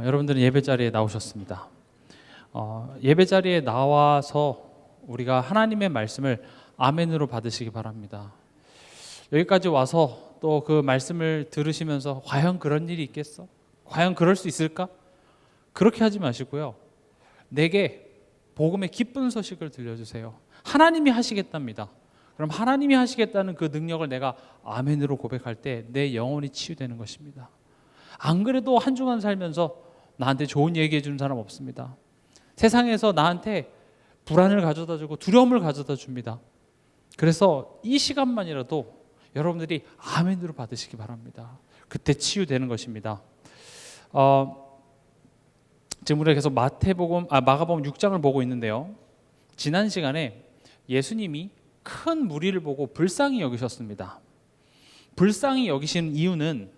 여러분들은 예배 자리에 나오셨습니다. 예배 자리에 나와서 우리가 하나님의 말씀을 아멘으로 받으시기 바랍니다. 여기까지 와서 또 그 말씀을 들으시면서 과연 그런 일이 있겠어? 과연 그럴 수 있을까? 그렇게 하지 마시고요. 내게 복음의 기쁜 소식을 들려주세요. 하나님이 하시겠답니다. 그럼 하나님이 하시겠다는 그 능력을 내가 아멘으로 고백할 때 내 영혼이 치유되는 것입니다. 안 그래도 한 주간 살면서 나한테 좋은 얘기해 주는 사람 없습니다. 세상에서 나한테 불안을 가져다 주고 두려움을 가져다 줍니다. 그래서 이 시간만이라도 여러분들이 아멘으로 받으시기 바랍니다. 그때 치유되는 것입니다. 지금 우리가 계속 마가복음 6장을 보고 있는데요. 지난 시간에 예수님이 큰 무리를 보고 불쌍히 여기셨습니다. 불쌍히 여기신 이유는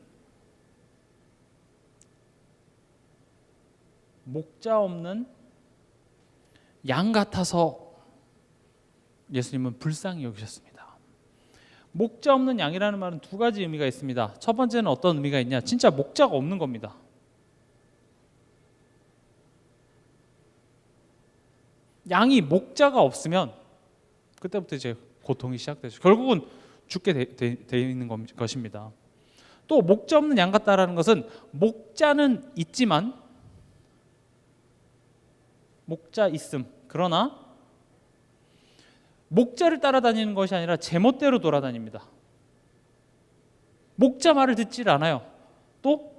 목자 없는 양 같아서 예수님은 불쌍히 여기셨습니다. 목자 없는 양이라는 말은 두 가지 의미가 있습니다. 첫 번째는 어떤 의미가 있냐? 진짜 목자가 없는 겁니다. 양이 목자가 없으면 그때부터 이제 고통이 시작되죠. 결국은 죽게 돼 있는 것입니다. 또 목자 없는 양 같다라는 것은 목자는 있지만 목자 있음. 그러나 목자를 따라다니는 것이 아니라 제멋대로 돌아다닙니다. 목자 말을 듣질 않아요. 또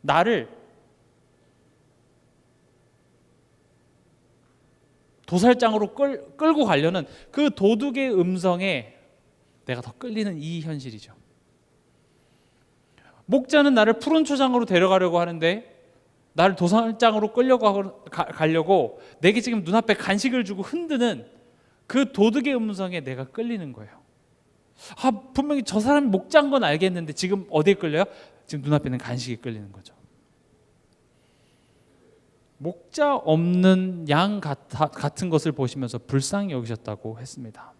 나를 도살장으로 끌고 가려는 그 도둑의 음성에 내가 더 끌리는 이 현실이죠. 목자는 나를 푸른 초장으로 데려가려고 하는데 나를 도살장으로 가려고 내게 지금 눈앞에 간식을 주고 흔드는 그 도둑의 음성에 내가 끌리는 거예요. 분명히 저 사람이 목자인 건 알겠는데 지금 어디에 끌려요? 지금 눈앞에 있는 간식이 끌리는 거죠. 목자 없는 양 같은 것을 보시면서 불쌍히 여기셨다고 했습니다.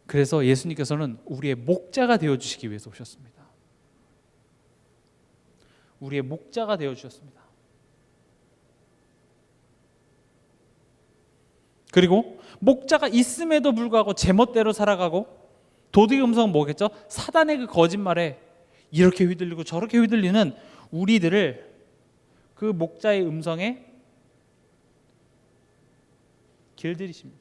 그래서 예수님께서는 우리의 목자가 되어주시기 위해서 오셨습니다. 우리의 목자가 되어주셨습니다. 그리고 목자가 있음에도 불구하고 제멋대로 살아가고 도둑의 음성은 뭐겠죠? 사단의 그 거짓말에 이렇게 휘둘리고 저렇게 휘둘리는 우리들을 그 목자의 음성에 길들이십니다.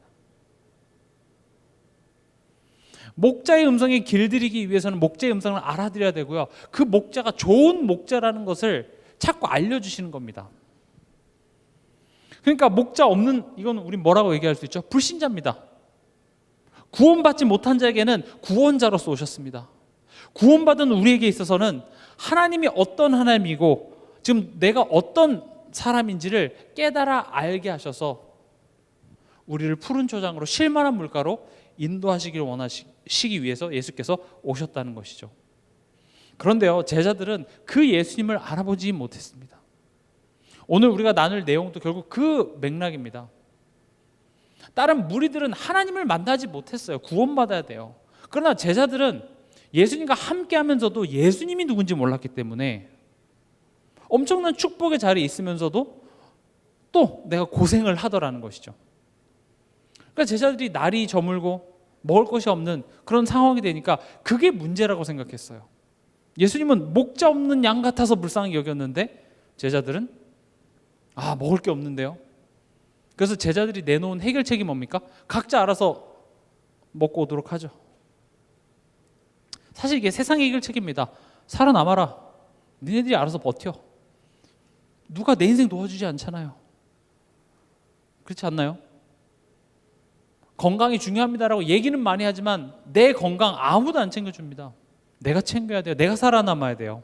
목자의 음성에 길들이기 위해서는 목자의 음성을 알아들여야 되고요. 그 목자가 좋은 목자라는 것을 자꾸 알려주시는 겁니다. 그러니까 목자 없는, 이건 우리 뭐라고 얘기할 수 있죠? 불신자입니다. 구원받지 못한 자에게는 구원자로서 오셨습니다. 구원받은 우리에게 있어서는 하나님이 어떤 하나님이고 지금 내가 어떤 사람인지를 깨달아 알게 하셔서 우리를 푸른 초장으로 쉴만한 물가로 인도하시기를 원하시기 위해서 예수께서 오셨다는 것이죠. 그런데요, 제자들은 그 예수님을 알아보지 못했습니다. 오늘 우리가 나눌 내용도 결국 그 맥락입니다. 다른 무리들은 하나님을 만나지 못했어요. 구원받아야 돼요. 그러나 제자들은 예수님과 함께 하면서도 예수님이 누군지 몰랐기 때문에 엄청난 축복의 자리에 있으면서도 또 내가 고생을 하더라는 것이죠. 그러니까 제자들이 날이 저물고 먹을 것이 없는 그런 상황이 되니까 그게 문제라고 생각했어요. 예수님은 목자 없는 양 같아서 불쌍히 여겼는데 제자들은 먹을 게 없는데요. 그래서 제자들이 내놓은 해결책이 뭡니까? 각자 알아서 먹고 오도록 하죠. 사실 이게 세상의 해결책입니다. 살아남아라. 니네들이 알아서 버텨. 누가 내 인생 도와주지 않잖아요. 그렇지 않나요? 건강이 중요합니다라고 얘기는 많이 하지만 내 건강 아무도 안 챙겨줍니다. 내가 챙겨야 돼요. 내가 살아남아야 돼요.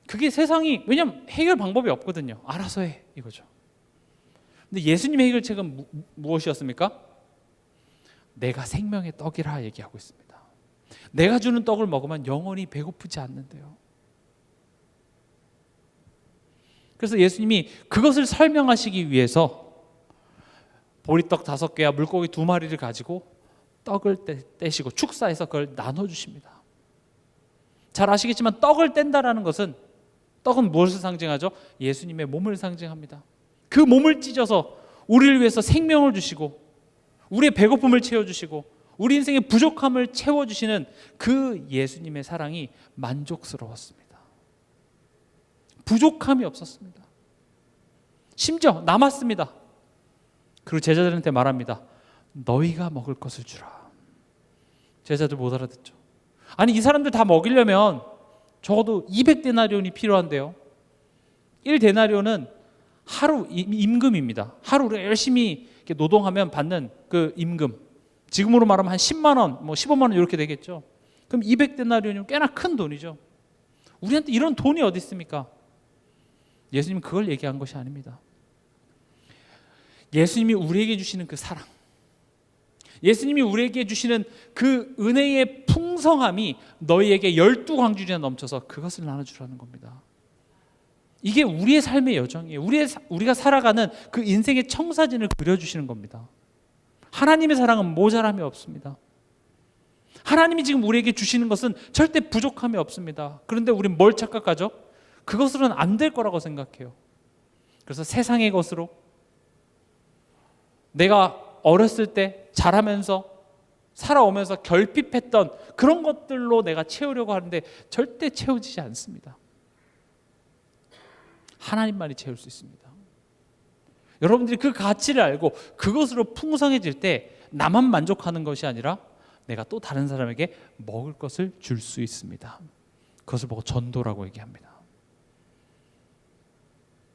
그게 세상이, 왜냐면 해결 방법이 없거든요. 알아서 해, 이거죠. 근데 예수님의 해결책은 무엇이었습니까? 내가 생명의 떡이라 얘기하고 있습니다. 내가 주는 떡을 먹으면 영원히 배고프지 않는데요. 그래서 예수님이 그것을 설명하시기 위해서 보리떡 5개와 물고기 2마리를 가지고 떡을 떼시고 축사해서 그걸 나눠주십니다. 잘 아시겠지만 떡을 뗀다라는 것은, 떡은 무엇을 상징하죠? 예수님의 몸을 상징합니다. 그 몸을 찢어서 우리를 위해서 생명을 주시고 우리의 배고픔을 채워주시고 우리 인생의 부족함을 채워주시는 그 예수님의 사랑이 만족스러웠습니다. 부족함이 없었습니다. 심지어 남았습니다. 그리고 제자들한테 말합니다. 너희가 먹을 것을 주라. 제자들 못 알아듣죠. 아니, 이 사람들 다 먹이려면 적어도 200데나리온이 필요한데요. 1데나리온은 하루 임금입니다. 하루 열심히 노동하면 받는 그 임금. 지금으로 말하면 한 10만 원, 뭐 15만 원 이렇게 되겠죠. 그럼 200데나리온이면 꽤나 큰 돈이죠. 우리한테 이런 돈이 어디 있습니까? 예수님은 그걸 얘기한 것이 아닙니다. 예수님이 우리에게 주시는 그 사랑, 예수님이 우리에게 주시는 그 은혜의 풍성함이 너희에게 12광주리나 넘쳐서 그것을 나눠주라는 겁니다. 이게 우리의 삶의 여정이에요. 우리가 살아가는 그 인생의 청사진을 그려주시는 겁니다. 하나님의 사랑은 모자람이 없습니다. 하나님이 지금 우리에게 주시는 것은 절대 부족함이 없습니다. 그런데 우리는 뭘 착각하죠? 그것으로는 안 될 거라고 생각해요. 그래서 세상의 것으로, 내가 어렸을 때 자라면서 살아오면서 결핍했던 그런 것들로 내가 채우려고 하는데 절대 채워지지 않습니다. 하나님만이 채울 수 있습니다. 여러분들이 그 가치를 알고 그것으로 풍성해질 때 나만 만족하는 것이 아니라 내가 또 다른 사람에게 먹을 것을 줄 수 있습니다. 그것을 보고 전도라고 얘기합니다.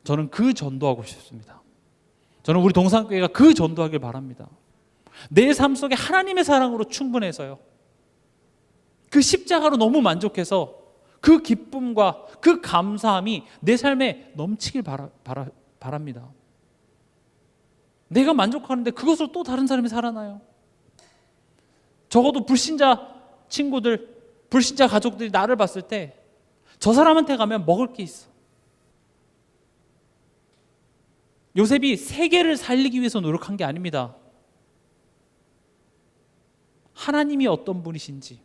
저는 그 전도하고 싶습니다. 저는 우리 동산교회가 그 전도하길 바랍니다. 내 삶 속에 하나님의 사랑으로 충분해서요, 그 십자가로 너무 만족해서 그 기쁨과 그 감사함이 내 삶에 넘치길 바랍니다. 내가 만족하는데 그것으로 또 다른 사람이 살아나요. 적어도 불신자 친구들, 불신자 가족들이 나를 봤을 때 저 사람한테 가면 먹을 게 있어. 요셉이 세계를 살리기 위해서 노력한 게 아닙니다. 하나님이 어떤 분이신지,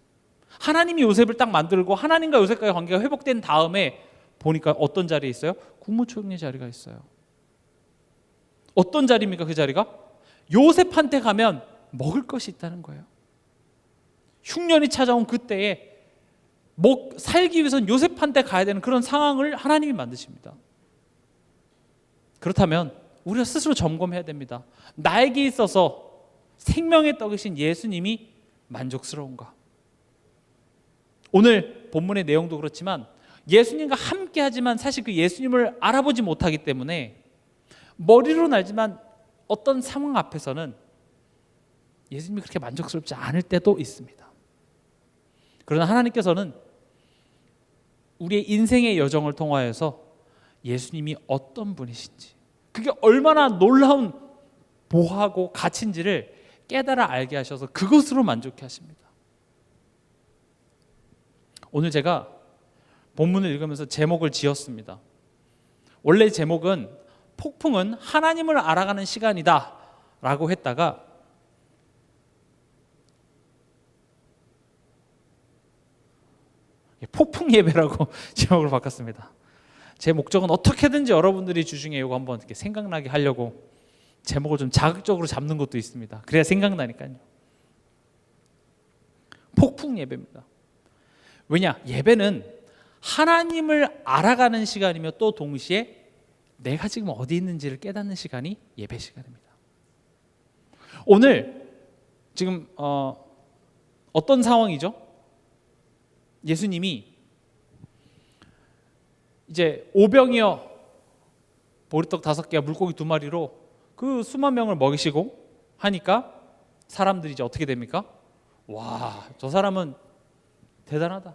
하나님이 요셉을 딱 만들고 하나님과 요셉과의 관계가 회복된 다음에 보니까 어떤 자리에 있어요? 국무총리 자리가 있어요. 어떤 자리입니까? 그 자리가? 요셉한테 가면 먹을 것이 있다는 거예요. 흉년이 찾아온 그때에 살기 위해서는 요셉한테 가야 되는 그런 상황을 하나님이 만드십니다. 그렇다면 우리가 스스로 점검해야 됩니다. 나에게 있어서 생명의 떡이신 예수님이 만족스러운가? 오늘 본문의 내용도 그렇지만 예수님과 함께 하지만 사실 그 예수님을 알아보지 못하기 때문에 머리로는 알지만 어떤 상황 앞에서는 예수님이 그렇게 만족스럽지 않을 때도 있습니다. 그러나 하나님께서는 우리의 인생의 여정을 통하여서 예수님이 어떤 분이신지, 그게 얼마나 놀라운 보하고 가치인지를 깨달아 알게 하셔서 그것으로 만족해 하십니다. 오늘 제가 본문을 읽으면서 제목을 지었습니다. 원래 제목은 폭풍은 하나님을 알아가는 시간이다 라고 했다가 폭풍 예배라고 제목을 바꿨습니다. 제 목적은 어떻게든지 여러분들이 주중에 이거 한번 이렇게 생각나게 하려고 제목을 좀 자극적으로 잡는 것도 있습니다. 그래야 생각나니까요. 폭풍 예배입니다. 왜냐? 예배는 하나님을 알아가는 시간이며 또 동시에 내가 지금 어디 있는지를 깨닫는 시간이 예배 시간입니다. 오늘 지금 어떤 상황이죠? 예수님이 이제 오병이어 보리떡 5개와 물고기 2마리로 그 수만 명을 먹이시고 하니까 사람들이 이제 어떻게 됩니까? 와, 저 사람은 대단하다.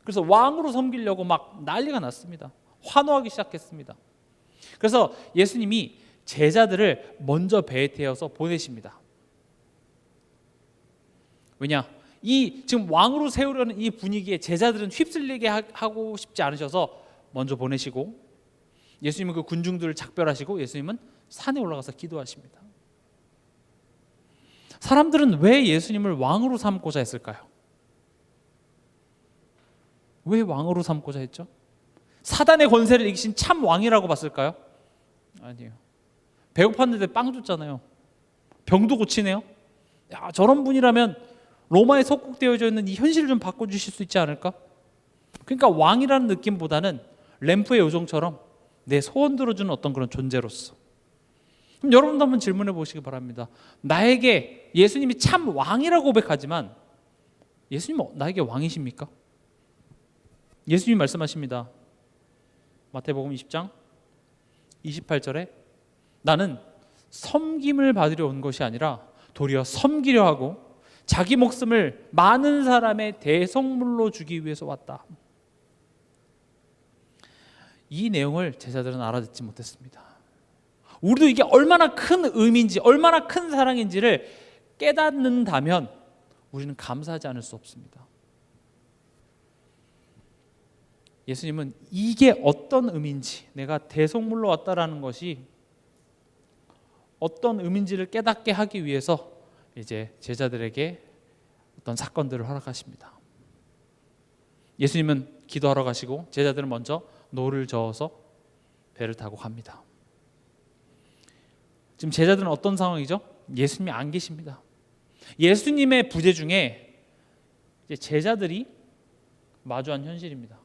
그래서 왕으로 섬기려고 막 난리가 났습니다. 환호하기 시작했습니다. 그래서 예수님이 제자들을 먼저 배에 태워서 보내십니다. 왜냐? 이 지금 왕으로 세우려는 이 분위기에 제자들은 휩쓸리게 하고 싶지 않으셔서 먼저 보내시고, 예수님은 그 군중들을 작별하시고 예수님은 산에 올라가서 기도하십니다. 사람들은 왜 예수님을 왕으로 삼고자 했을까요? 왜 왕으로 삼고자 했죠? 사단의 권세를 이기신 참 왕이라고 봤을까요? 아니에요. 배고팠는데 빵 줬잖아요. 병도 고치네요. 야, 저런 분이라면 로마에 속국되어져 있는 이 현실을 좀 바꿔주실 수 있지 않을까? 그러니까 왕이라는 느낌보다는 램프의 요정처럼 내 소원 들어주는 어떤 그런 존재로서. 그럼 여러분도 한번 질문해 보시기 바랍니다. 나에게 예수님이 참 왕이라고 고백하지만 예수님 나에게 왕이십니까? 예수님이 말씀하십니다. 마태복음 20장 28절에 나는 섬김을 받으려 온 것이 아니라 도리어 섬기려 하고 자기 목숨을 많은 사람의 대성물로 주기 위해서 왔다. 이 내용을 제자들은 알아듣지 못했습니다. 우리도 이게 얼마나 큰 의미인지, 얼마나 큰 사랑인지를 깨닫는다면 우리는 감사하지 않을 수 없습니다. 예수님은 이게 어떤 의미인지, 내가 대속물로 왔다라는 것이 어떤 의미인지를 깨닫게 하기 위해서 이제 제자들에게 어떤 사건들을 허락하십니다. 예수님은 기도하러 가시고 제자들은 먼저 노를 저어서 배를 타고 갑니다. 지금 제자들은 어떤 상황이죠? 예수님이 안 계십니다. 예수님의 부재 중에 이제 제자들이 마주한 현실입니다.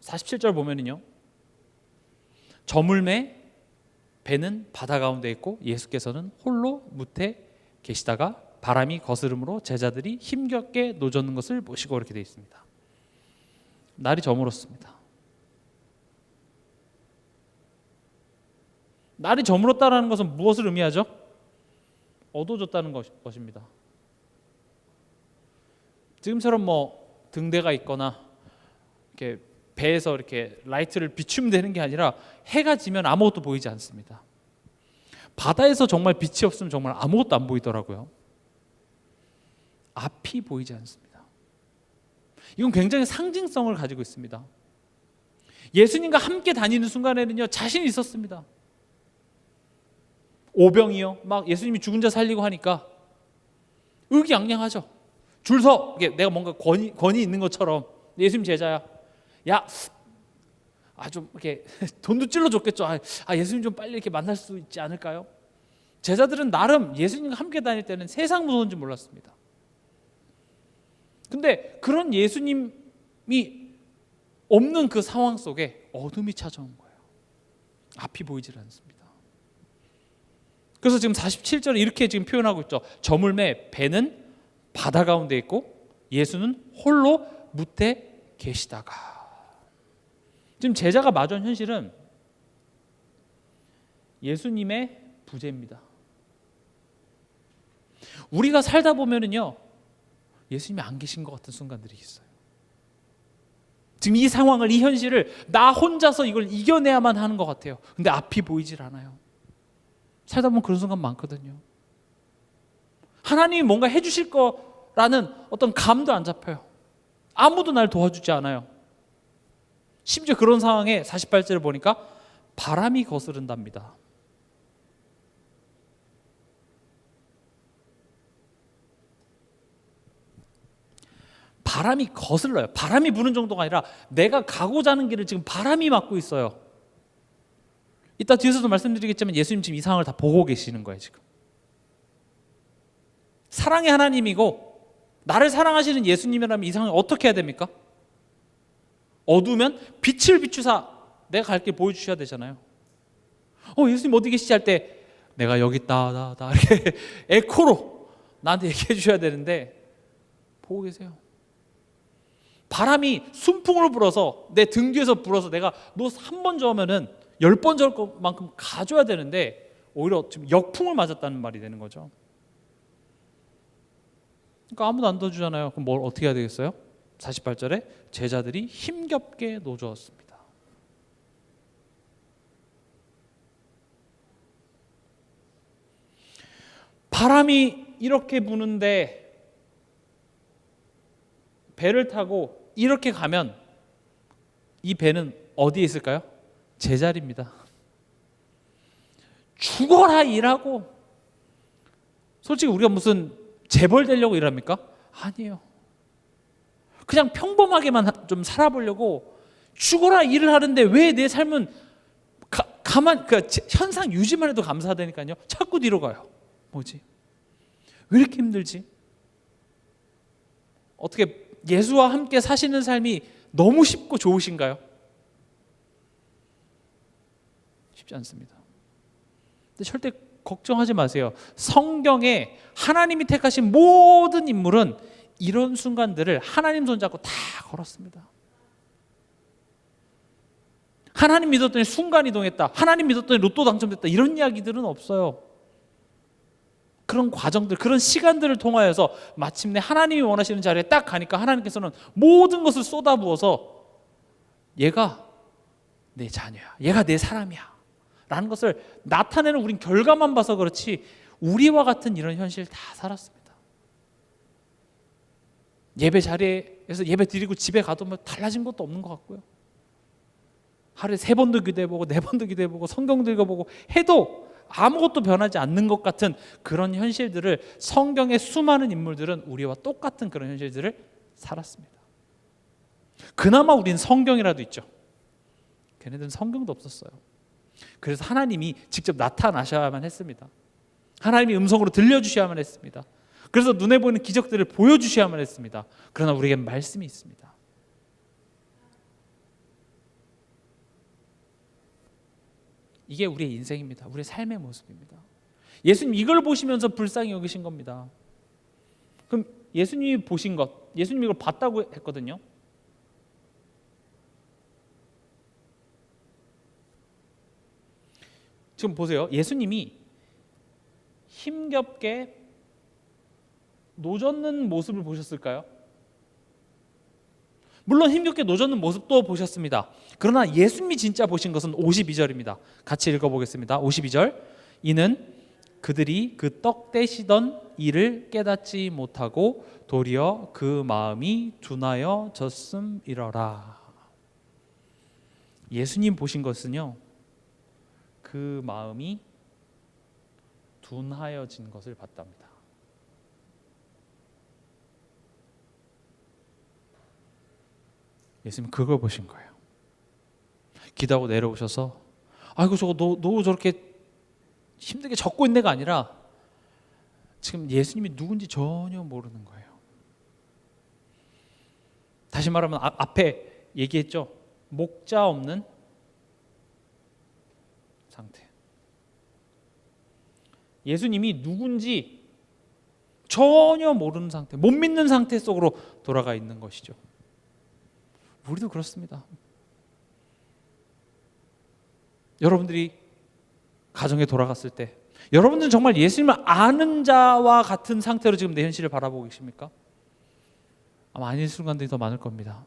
47절 보면은요, 저물매 배는 바다 가운데 있고 예수께서는 홀로 무태 계시다가 바람이 거스름으로 제자들이 힘겹게 노젓는 것을 보시고, 이렇게 되어 있습니다. 날이 저물었습니다. 날이 저물었다는 것은 무엇을 의미하죠? 어두워졌다는 것입니다. 지금처럼 뭐 등대가 있거나 이렇게 배에서 이렇게 라이트를 비추면 되는 게 아니라 해가 지면 아무것도 보이지 않습니다. 바다에서 정말 빛이 없으면 정말 아무것도 안 보이더라고요. 앞이 보이지 않습니다. 이건 굉장히 상징성을 가지고 있습니다. 예수님과 함께 다니는 순간에는요, 자신이 있었습니다. 오병이요, 막 예수님이 죽은 자 살리고 하니까 의기양양하죠. 줄 서, 내가 뭔가 권위 있는 것처럼. 예수님 제자야, 야, 좀 이렇게 돈도 찔러줬겠죠. 예수님 좀 빨리 이렇게 만날 수 있지 않을까요? 제자들은 나름 예수님과 함께 다닐 때는 세상 무서운지 몰랐습니다. 근데 그런 예수님이 없는 그 상황 속에 어둠이 찾아온 거예요. 앞이 보이질 않습니다. 그래서 지금 47절에 이렇게 지금 표현하고 있죠. 저물매 배는 바다 가운데 있고 예수는 홀로 무태 계시다가. 지금 제자가 마주한 현실은 예수님의 부재입니다. 우리가 살다 보면은요, 예수님이 안 계신 것 같은 순간들이 있어요. 지금 이 상황을, 이 현실을 나 혼자서 이걸 이겨내야만 하는 것 같아요. 근데 앞이 보이질 않아요. 살다 보면 그런 순간 많거든요. 하나님이 뭔가 해주실 거라는 어떤 감도 안 잡혀요. 아무도 날 도와주지 않아요. 심지어 그런 상황에 48절을 보니까 바람이 거스른답니다. 바람이 거슬러요. 바람이 부는 정도가 아니라 내가 가고자 하는 길을 지금 바람이 막고 있어요. 이따 뒤에서도 말씀드리겠지만 예수님 지금 이 상황을 다 보고 계시는 거예요. 지금 사랑의 하나님이고 나를 사랑하시는 예수님이라면 이 상황을 어떻게 해야 됩니까? 어두우면 빛을 비추사 내가 갈 길 보여주셔야 되잖아요. 예수님 어디 계시지 할 때 내가 여기 있다 이렇게 에코로 나한테 얘기해 주셔야 되는데 보고 계세요. 바람이 순풍을 불어서 내 등 뒤에서 불어서 내가 너 한 번 저으면은 10번 저을 것만큼 가져야 되는데 오히려 지금 역풍을 맞았다는 말이 되는 거죠. 그러니까 아무도 안 도와주잖아요. 그럼 뭘 어떻게 해야 되겠어요? 48절에 제자들이 힘겹게 노저었습니다. 바람이 이렇게 부는데 배를 타고 이렇게 가면 이 배는 어디에 있을까요? 제자리입니다. 죽어라 일하고. 솔직히 우리가 무슨 재벌 되려고 일합니까? 아니에요. 그냥 평범하게만 좀 살아보려고 죽어라 일을 하는데 왜 내 삶은 그러니까 현상 유지만 해도 감사하다니까요. 자꾸 뒤로 가요. 뭐지? 왜 이렇게 힘들지? 어떻게 예수와 함께 사시는 삶이 너무 쉽고 좋으신가요? 쉽지 않습니다. 근데 절대 걱정하지 마세요. 성경에 하나님이 택하신 모든 인물은 이런 순간들을 하나님 손잡고 다 걸었습니다. 하나님 믿었더니 순간이동했다, 하나님 믿었더니 로또 당첨됐다, 이런 이야기들은 없어요. 그런 과정들, 그런 시간들을 통하여서 마침내 하나님이 원하시는 자리에 딱 가니까 하나님께서는 모든 것을 쏟아부어서 얘가 내 자녀야, 얘가 내 사람이야 라는 것을 나타내는 우린 결과만 봐서 그렇지 우리와 같은 이런 현실 다 살았습니다. 예배 자리에서 예배 드리고 집에 가도 뭐 달라진 것도 없는 것 같고요. 하루에 3번도 기도해보고 4번도 기도해보고 성경도 읽어보고 해도 아무것도 변하지 않는 것 같은 그런 현실들을 성경의 수많은 인물들은 우리와 똑같은 그런 현실들을 살았습니다. 그나마 우린 성경이라도 있죠. 걔네들은 성경도 없었어요. 그래서 하나님이 직접 나타나셔야만 했습니다. 하나님이 음성으로 들려주셔야만 했습니다. 그래서 눈에 보이는 기적들을 보여주셔야만 했습니다. 그러나 우리에겐 말씀이 있습니다. 이게 우리의 인생입니다. 우리의 삶의 모습입니다. 예수님 이걸 보시면서 불쌍히 여기신 겁니다. 그럼 예수님이 보신 것, 예수님이 이걸 봤다고 했거든요. 지금 보세요. 예수님이 힘겹게 노젓는 모습을 보셨을까요? 물론 힘겹게 노젓는 모습도 보셨습니다. 그러나 예수님이 진짜 보신 것은 52절입니다. 같이 읽어보겠습니다. 52절. 이는 그들이 그 떡 떼시던 일을 깨닫지 못하고 도리어 그 마음이 둔하여 졌음이러라. 예수님 보신 것은요, 그 마음이 둔하여진 것을 봤답니다. 예수님 그걸 보신 거예요. 기도하고 내려오셔서 아이고 저거 너 저렇게 힘들게 적고 있는 애가 아니라 지금 예수님이 누군지 전혀 모르는 거예요. 다시 말하면 앞에 얘기했죠. 목자 없는 상태. 예수님이 누군지 전혀 모르는 상태, 못 믿는 상태 속으로 돌아가 있는 것이죠. 우리도 그렇습니다. 여러분들이 가정에 돌아갔을 때 여러분들은 정말 예수님을 아는 자와 같은 상태로 지금 내 현실을 바라보고 계십니까? 아마 아닌 순간들이 더 많을 겁니다.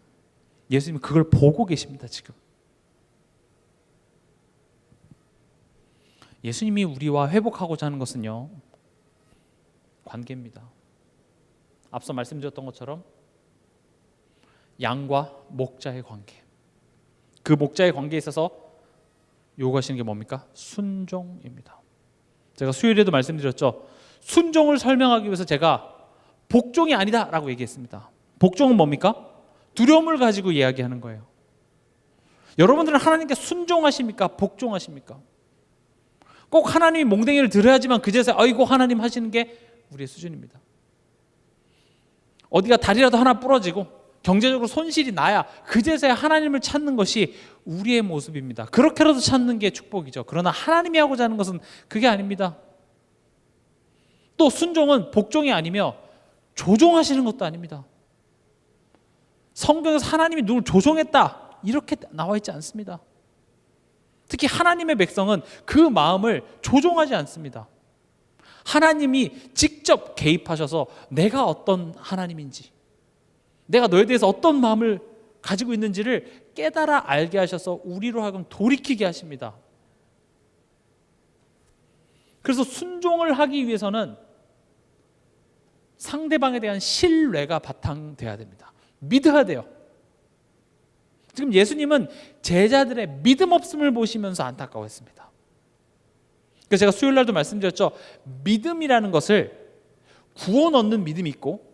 예수님은 그걸 보고 계십니다. 지금 예수님이 우리와 회복하고자 하는 것은요, 관계입니다. 앞서 말씀드렸던 것처럼 양과 목자의 관계, 그 목자의 관계에 있어서 요구하시는 게 뭡니까? 순종입니다. 제가 수요일에도 말씀드렸죠. 순종을 설명하기 위해서 제가 복종이 아니다 라고 얘기했습니다. 복종은 뭡니까? 두려움을 가지고 이야기하는 거예요. 여러분들은 하나님께 순종하십니까? 복종하십니까? 꼭 하나님이 몽댕이를 들어야지만 그제서야 아이고 하나님 하시는 게 우리의 수준입니다. 어디가 다리라도 하나 부러지고 경제적으로 손실이 나야 그제서야 하나님을 찾는 것이 우리의 모습입니다. 그렇게라도 찾는 게 축복이죠. 그러나 하나님이 하고자 하는 것은 그게 아닙니다. 또 순종은 복종이 아니며 조종하시는 것도 아닙니다. 성경에서 하나님이 누굴 조종했다 이렇게 나와 있지 않습니다. 특히 하나님의 백성은 그 마음을 조종하지 않습니다. 하나님이 직접 개입하셔서 내가 어떤 하나님인지, 내가 너에 대해서 어떤 마음을 가지고 있는지를 깨달아 알게 하셔서 우리로 하여금 돌이키게 하십니다. 그래서 순종을 하기 위해서는 상대방에 대한 신뢰가 바탕돼야 됩니다. 믿어야 돼요. 지금 예수님은 제자들의 믿음 없음을 보시면서 안타까워했습니다. 그래서 제가 수요일 날도 말씀드렸죠. 믿음이라는 것을 구원 얻는 믿음이 있고,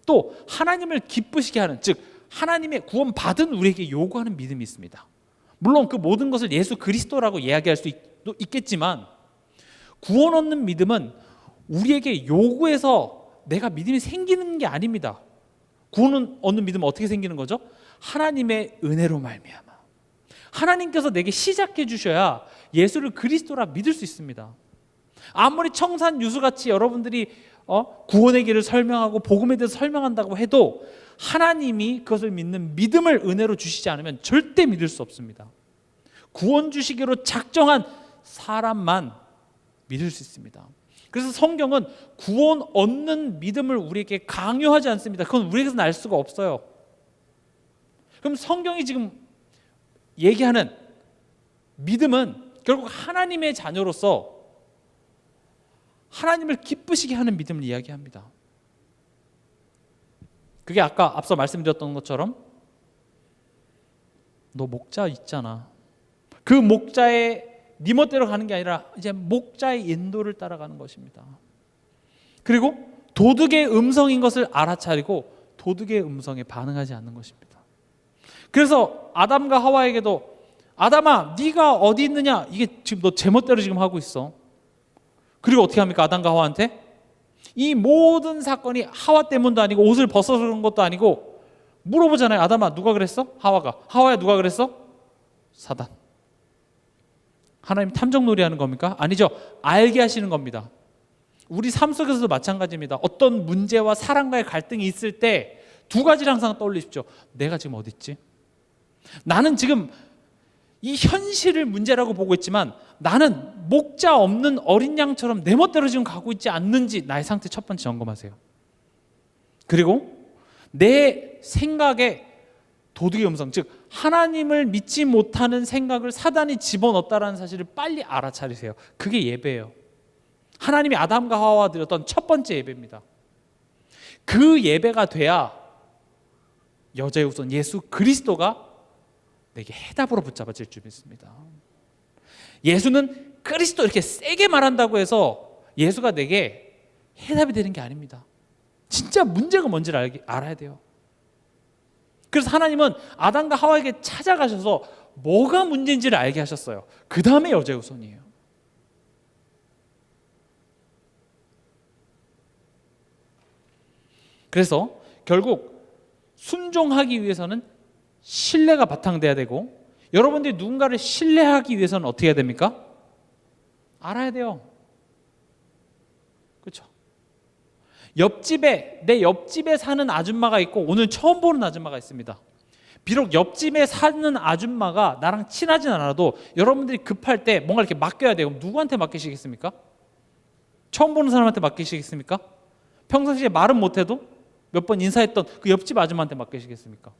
또 하나님을 기쁘시게 하는, 즉 하나님의 구원 받은 우리에게 요구하는 믿음이 있습니다. 물론 그 모든 것을 예수 그리스도라고 이야기할 수 있겠지만, 구원 얻는 믿음은 우리에게 요구해서 내가 믿음이 생기는 게 아닙니다. 구원 얻는 믿음은 어떻게 생기는 거죠? 하나님의 은혜로 말미암아. 하나님께서 내게 시작해 주셔야 예수를 그리스도라 믿을 수 있습니다. 아무리 청산유수같이 여러분들이 구원의 길을 설명하고 복음에 대해서 설명한다고 해도 하나님이 그것을 믿는 믿음을 은혜로 주시지 않으면 절대 믿을 수 없습니다. 구원 주시기로 작정한 사람만 믿을 수 있습니다. 그래서 성경은 구원 얻는 믿음을 우리에게 강요하지 않습니다. 그건 우리에게서는 알 수가 없어요. 그럼 성경이 지금 얘기하는 믿음은 결국 하나님의 자녀로서 하나님을 기쁘시게 하는 믿음을 이야기합니다. 그게 아까 앞서 말씀드렸던 것처럼 너 목자 있잖아. 그 목자의 네 멋대로 가는 게 아니라 이제 목자의 인도를 따라가는 것입니다. 그리고 도둑의 음성인 것을 알아차리고 도둑의 음성에 반응하지 않는 것입니다. 그래서 아담과 하와에게도 아담아 네가 어디 있느냐, 이게 지금 너 제멋대로 지금 하고 있어. 그리고 어떻게 합니까? 아담과 하와한테 이 모든 사건이 하와 때문도 아니고 옷을 벗어서 그런 것도 아니고 물어보잖아요. 아담아 누가 그랬어? 하와가. 하와야 누가 그랬어? 사단. 하나님 탐정놀이 하는 겁니까? 아니죠. 알게 하시는 겁니다. 우리 삶 속에서도 마찬가지입니다. 어떤 문제와 사랑과의 갈등이 있을 때 두 가지를 항상 떠올리십시오. 내가 지금 어디 있지? 나는 지금 이 현실을 문제라고 보고 있지만 나는 목자 없는 어린 양처럼 내 멋대로 지금 가고 있지 않는지 나의 상태 첫 번째 점검하세요. 그리고 내 생각에 도둑의 음성, 즉 하나님을 믿지 못하는 생각을 사단이 집어넣었다는 사실을 빨리 알아차리세요. 그게 예배예요. 하나님이 아담과 하와와 드렸던 첫 번째 예배입니다. 그 예배가 돼야 여자의 우선 예수 그리스도가 내게 해답으로 붙잡아질 줄 믿습니다. 예수는 그리스도 이렇게 세게 말한다고 해서 예수가 내게 해답이 되는 게 아닙니다. 진짜 문제가 뭔지를 알아야 돼요. 그래서 하나님은 아담과 하와에게 찾아가셔서 뭐가 문제인지를 알게 하셨어요. 그 다음에 여자의 우선이에요. 그래서 결국 순종하기 위해서는 신뢰가 바탕돼야 되고, 여러분들이 누군가를 신뢰하기 위해서는 어떻게 해야 됩니까? 알아야 돼요. 그렇죠? 내 옆집에 사는 아줌마가 있고 오늘 처음 보는 아줌마가 있습니다. 비록 옆집에 사는 아줌마가 나랑 친하진 않아도 여러분들이 급할 때 뭔가 이렇게 맡겨야 돼요. 그럼 누구한테 맡기시겠습니까? 처음 보는 사람한테 맡기시겠습니까? 평상시에 말은 못해도 몇 번 인사했던 그 옆집 아줌마한테 맡기시겠습니까?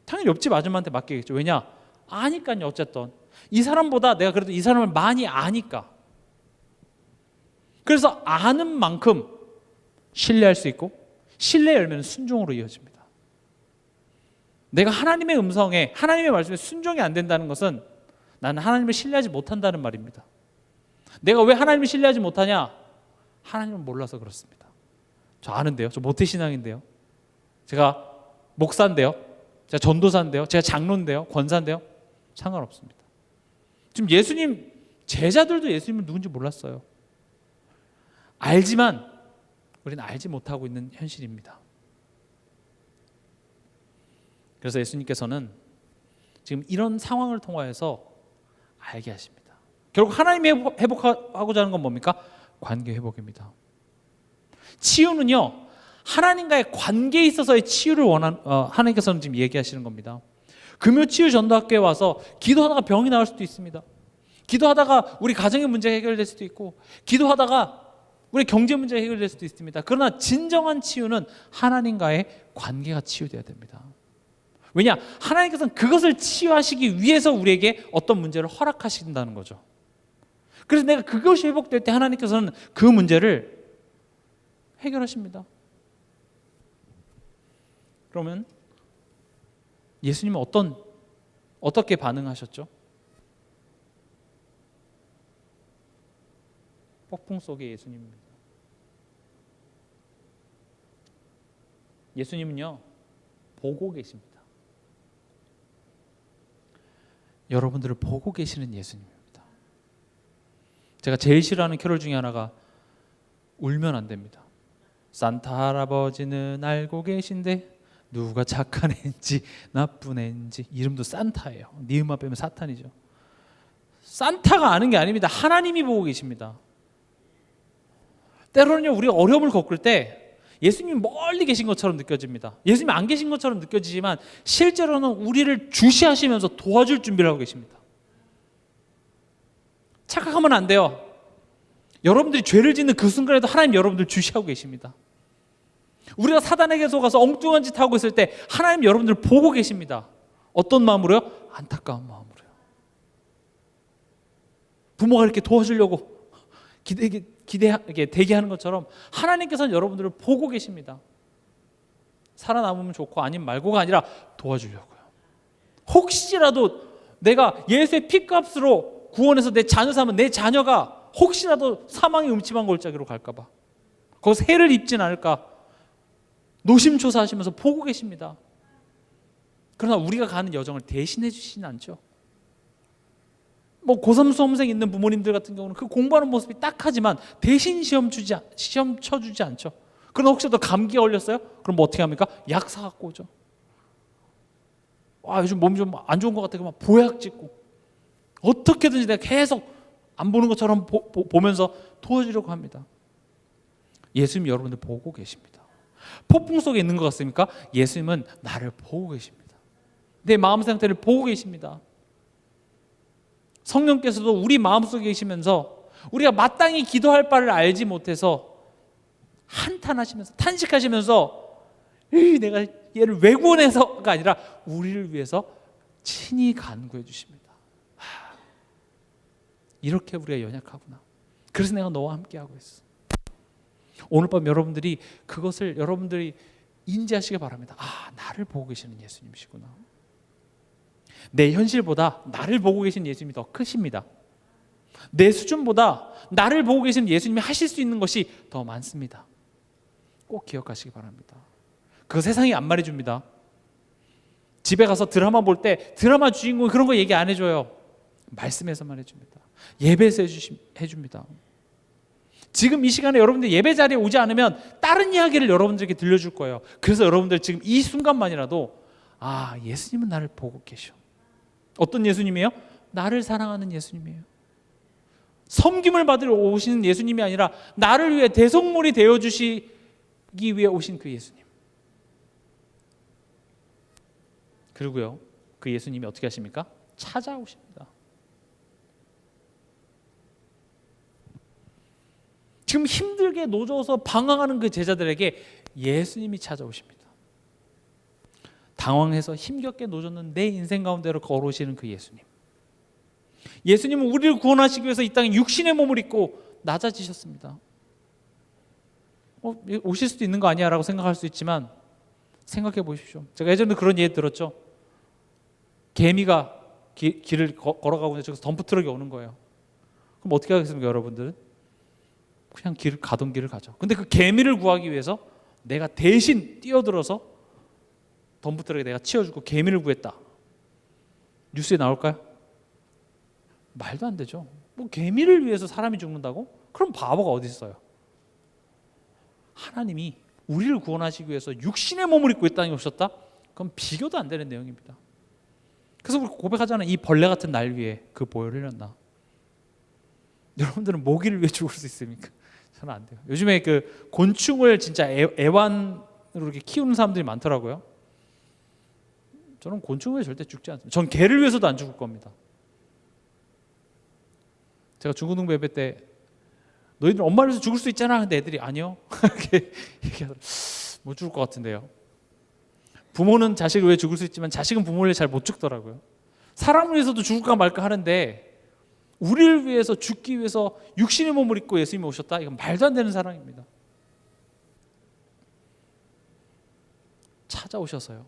당연히 옆집 아줌마한테 맡기겠죠. 왜냐? 아니까요. 어쨌든 이 사람보다 내가 그래도 이 사람을 많이 아니까. 그래서 아는 만큼 신뢰할 수 있고, 신뢰의 열매는 순종으로 이어집니다. 내가 하나님의 음성에, 하나님의 말씀에 순종이 안 된다는 것은 나는 하나님을 신뢰하지 못한다는 말입니다. 내가 왜 하나님을 신뢰하지 못하냐? 하나님을 몰라서 그렇습니다. 저 아는데요. 저 모태신앙인데요. 제가 목사인데요. 제가 전도사인데요. 제가 장로인데요. 권사인데요. 상관없습니다. 지금 예수님 제자들도 예수님은 누군지 몰랐어요. 알지만 우리는 알지 못하고 있는 현실입니다. 그래서 예수님께서는 지금 이런 상황을 통하여서 알게 하십니다. 결국 하나님이 회복하고자 하는 건 뭡니까? 관계 회복입니다. 치유는요, 하나님과의 관계에 있어서의 치유를 하나님께서는 지금 얘기하시는 겁니다. 금요치유 전도학교에 와서 기도하다가 병이 나올 수도 있습니다. 기도하다가 우리 가정의 문제가 해결될 수도 있고, 기도하다가 우리 경제 문제가 해결될 수도 있습니다. 그러나 진정한 치유는 하나님과의 관계가 치유되어야 됩니다. 왜냐? 하나님께서는 그것을 치유하시기 위해서 우리에게 어떤 문제를 허락하신다는 거죠. 그래서 내가 그것이 회복될 때 하나님께서는 그 문제를 해결하십니다. 그러면 예수님은 어떻게 반응하셨죠? 폭풍 속의 예수님입니다. 예수님은요, 보고 계십니다. 여러분들을 보고 계시는 예수님입니다. 제가 제일 싫어하는 캐롤 중에 하나가 울면 안 됩니다. 산타 할아버지는 알고 계신데 누가 착한 애인지 나쁜 애인지. 이름도 산타예요. 니은만 빼면 사탄이죠. 산타가 아는 게 아닙니다. 하나님이 보고 계십니다. 때로는요, 우리가 어려움을 겪을 때 예수님이 멀리 계신 것처럼 느껴집니다. 예수님이 안 계신 것처럼 느껴지지만 실제로는 우리를 주시하시면서 도와줄 준비를 하고 계십니다. 착각하면 안 돼요. 여러분들이 죄를 짓는 그 순간에도 하나님 여러분들 주시하고 계십니다. 우리가 사단에게 속아서 엉뚱한 짓 하고 있을 때 하나님 여러분들 보고 계십니다. 어떤 마음으로요? 안타까운 마음으로요. 부모가 이렇게 도와주려고 대기하는 것처럼 하나님께서는 여러분들을 보고 계십니다. 살아남으면 좋고 아니면 말고가 아니라 도와주려고요. 혹시라도 내가 예수의 피값으로 구원해서 내 자녀 삼은 내 자녀가 혹시라도 사망의 음침한 골짜기로 갈까 봐, 거기서 해를 입진 않을까 노심초사하시면서 보고 계십니다. 그러나 우리가 가는 여정을 대신해 주시진 않죠. 뭐 고3 수험생 있는 부모님들 같은 경우는 그 공부하는 모습이 딱하지만 대신 시험 쳐주지 않죠. 그러나 혹시라도 감기에 걸렸어요? 그럼 뭐 어떻게 합니까? 약 사갖고 오죠. 요즘 몸이 좀 안 좋은 것 같아. 막 보약 찍고 어떻게든지 내가 계속 안 보는 것처럼 보면서 도와주려고 합니다. 예수님 여러분들 보고 계십니다. 폭풍 속에 있는 것 같습니까? 예수님은 나를 보고 계십니다. 내 마음 상태를 보고 계십니다. 성령께서도 우리 마음속에 계시면서 우리가 마땅히 기도할 바를 알지 못해서 한탄하시면서 탄식하시면서 내가 얘를 왜 구원해서가 아니라 우리를 위해서 친히 간구해 주십니다. 이렇게 우리가 연약하구나. 그래서 내가 너와 함께하고 있어. 오늘 밤 여러분들이 그것을 여러분들이 인지하시기 바랍니다. 나를 보고 계시는 예수님이시구나. 내 현실보다 나를 보고 계신 예수님이 더 크십니다. 내 수준보다 나를 보고 계신 예수님이 하실 수 있는 것이 더 많습니다. 꼭 기억하시기 바랍니다. 그거 세상이 안 말해줍니다. 집에 가서 드라마 볼 때 드라마 주인공이 그런 거 얘기 안 해줘요. 말씀에서만 해줍니다. 예배에서 해줍니다. 지금 이 시간에 여러분들 예배 자리에 오지 않으면 다른 이야기를 여러분들에게 들려줄 거예요. 그래서 여러분들 지금 이 순간만이라도 예수님은 나를 보고 계셔. 어떤 예수님이에요? 나를 사랑하는 예수님이에요. 섬김을 받으러 오시는 예수님이 아니라 나를 위해 대속물이 되어주시기 위해 오신 그 예수님. 그리고요, 그 예수님이 어떻게 하십니까? 찾아오십니다. 지금 힘들게 노져서 방황하는 그 제자들에게 예수님이 찾아오십니다. 당황해서 힘겹게 노졌는 내 인생 가운데로 걸어오시는 그 예수님. 예수님은 우리를 구원하시기 위해서 이 땅에 육신의 몸을 입고 낮아지셨습니다. 오실 수도 있는 거 아니야 라고 생각할 수 있지만 생각해 보십시오. 제가 예전에 그런 얘기 들었죠. 개미가 길을 걸어가고 있는데 저기서 덤프트럭이 오는 거예요. 그럼 어떻게 하겠습니까 여러분들? 그냥 가던 길을 가죠. 근데 그 개미를 구하기 위해서 내가 대신 뛰어들어서 덤프트럭에 내가 치워주고 개미를 구했다. 뉴스에 나올까요? 말도 안 되죠. 뭐 개미를 위해서 사람이 죽는다고? 그럼 바보가 어디 있어요? 하나님이 우리를 구원하시기 위해서 육신의 몸을 입고 이 땅에 오셨다? 그럼 비교도 안 되는 내용입니다. 그래서 우리 고백하잖아요. 이 벌레 같은 날 위에 그 보혈을 흘렸나. 여러분들은 모기를 위해 죽을 수 있습니까? 저는 안 돼요. 요즘에 그 곤충을 진짜 애완으로 이렇게 키우는 사람들이 많더라고요. 저는 곤충을 위해 절대 죽지 않습니다. 전 개를 위해서도 안 죽을 겁니다. 제가 중고등부 예배 때 너희들 엄마를 위해서 죽을 수 있잖아. 근데 애들이 아니요. 이렇게 얘기하더라고요. 못 죽을 것 같은데요. 부모는 자식을 위해 죽을 수 있지만 자식은 부모를 위해 잘 못 죽더라고요. 사람을 위해서도 죽을까 말까 하는데 우리를 위해서 죽기 위해서 육신의 몸을 입고 예수님이 오셨다? 이건 말도 안 되는 사랑입니다. 찾아오셔서요.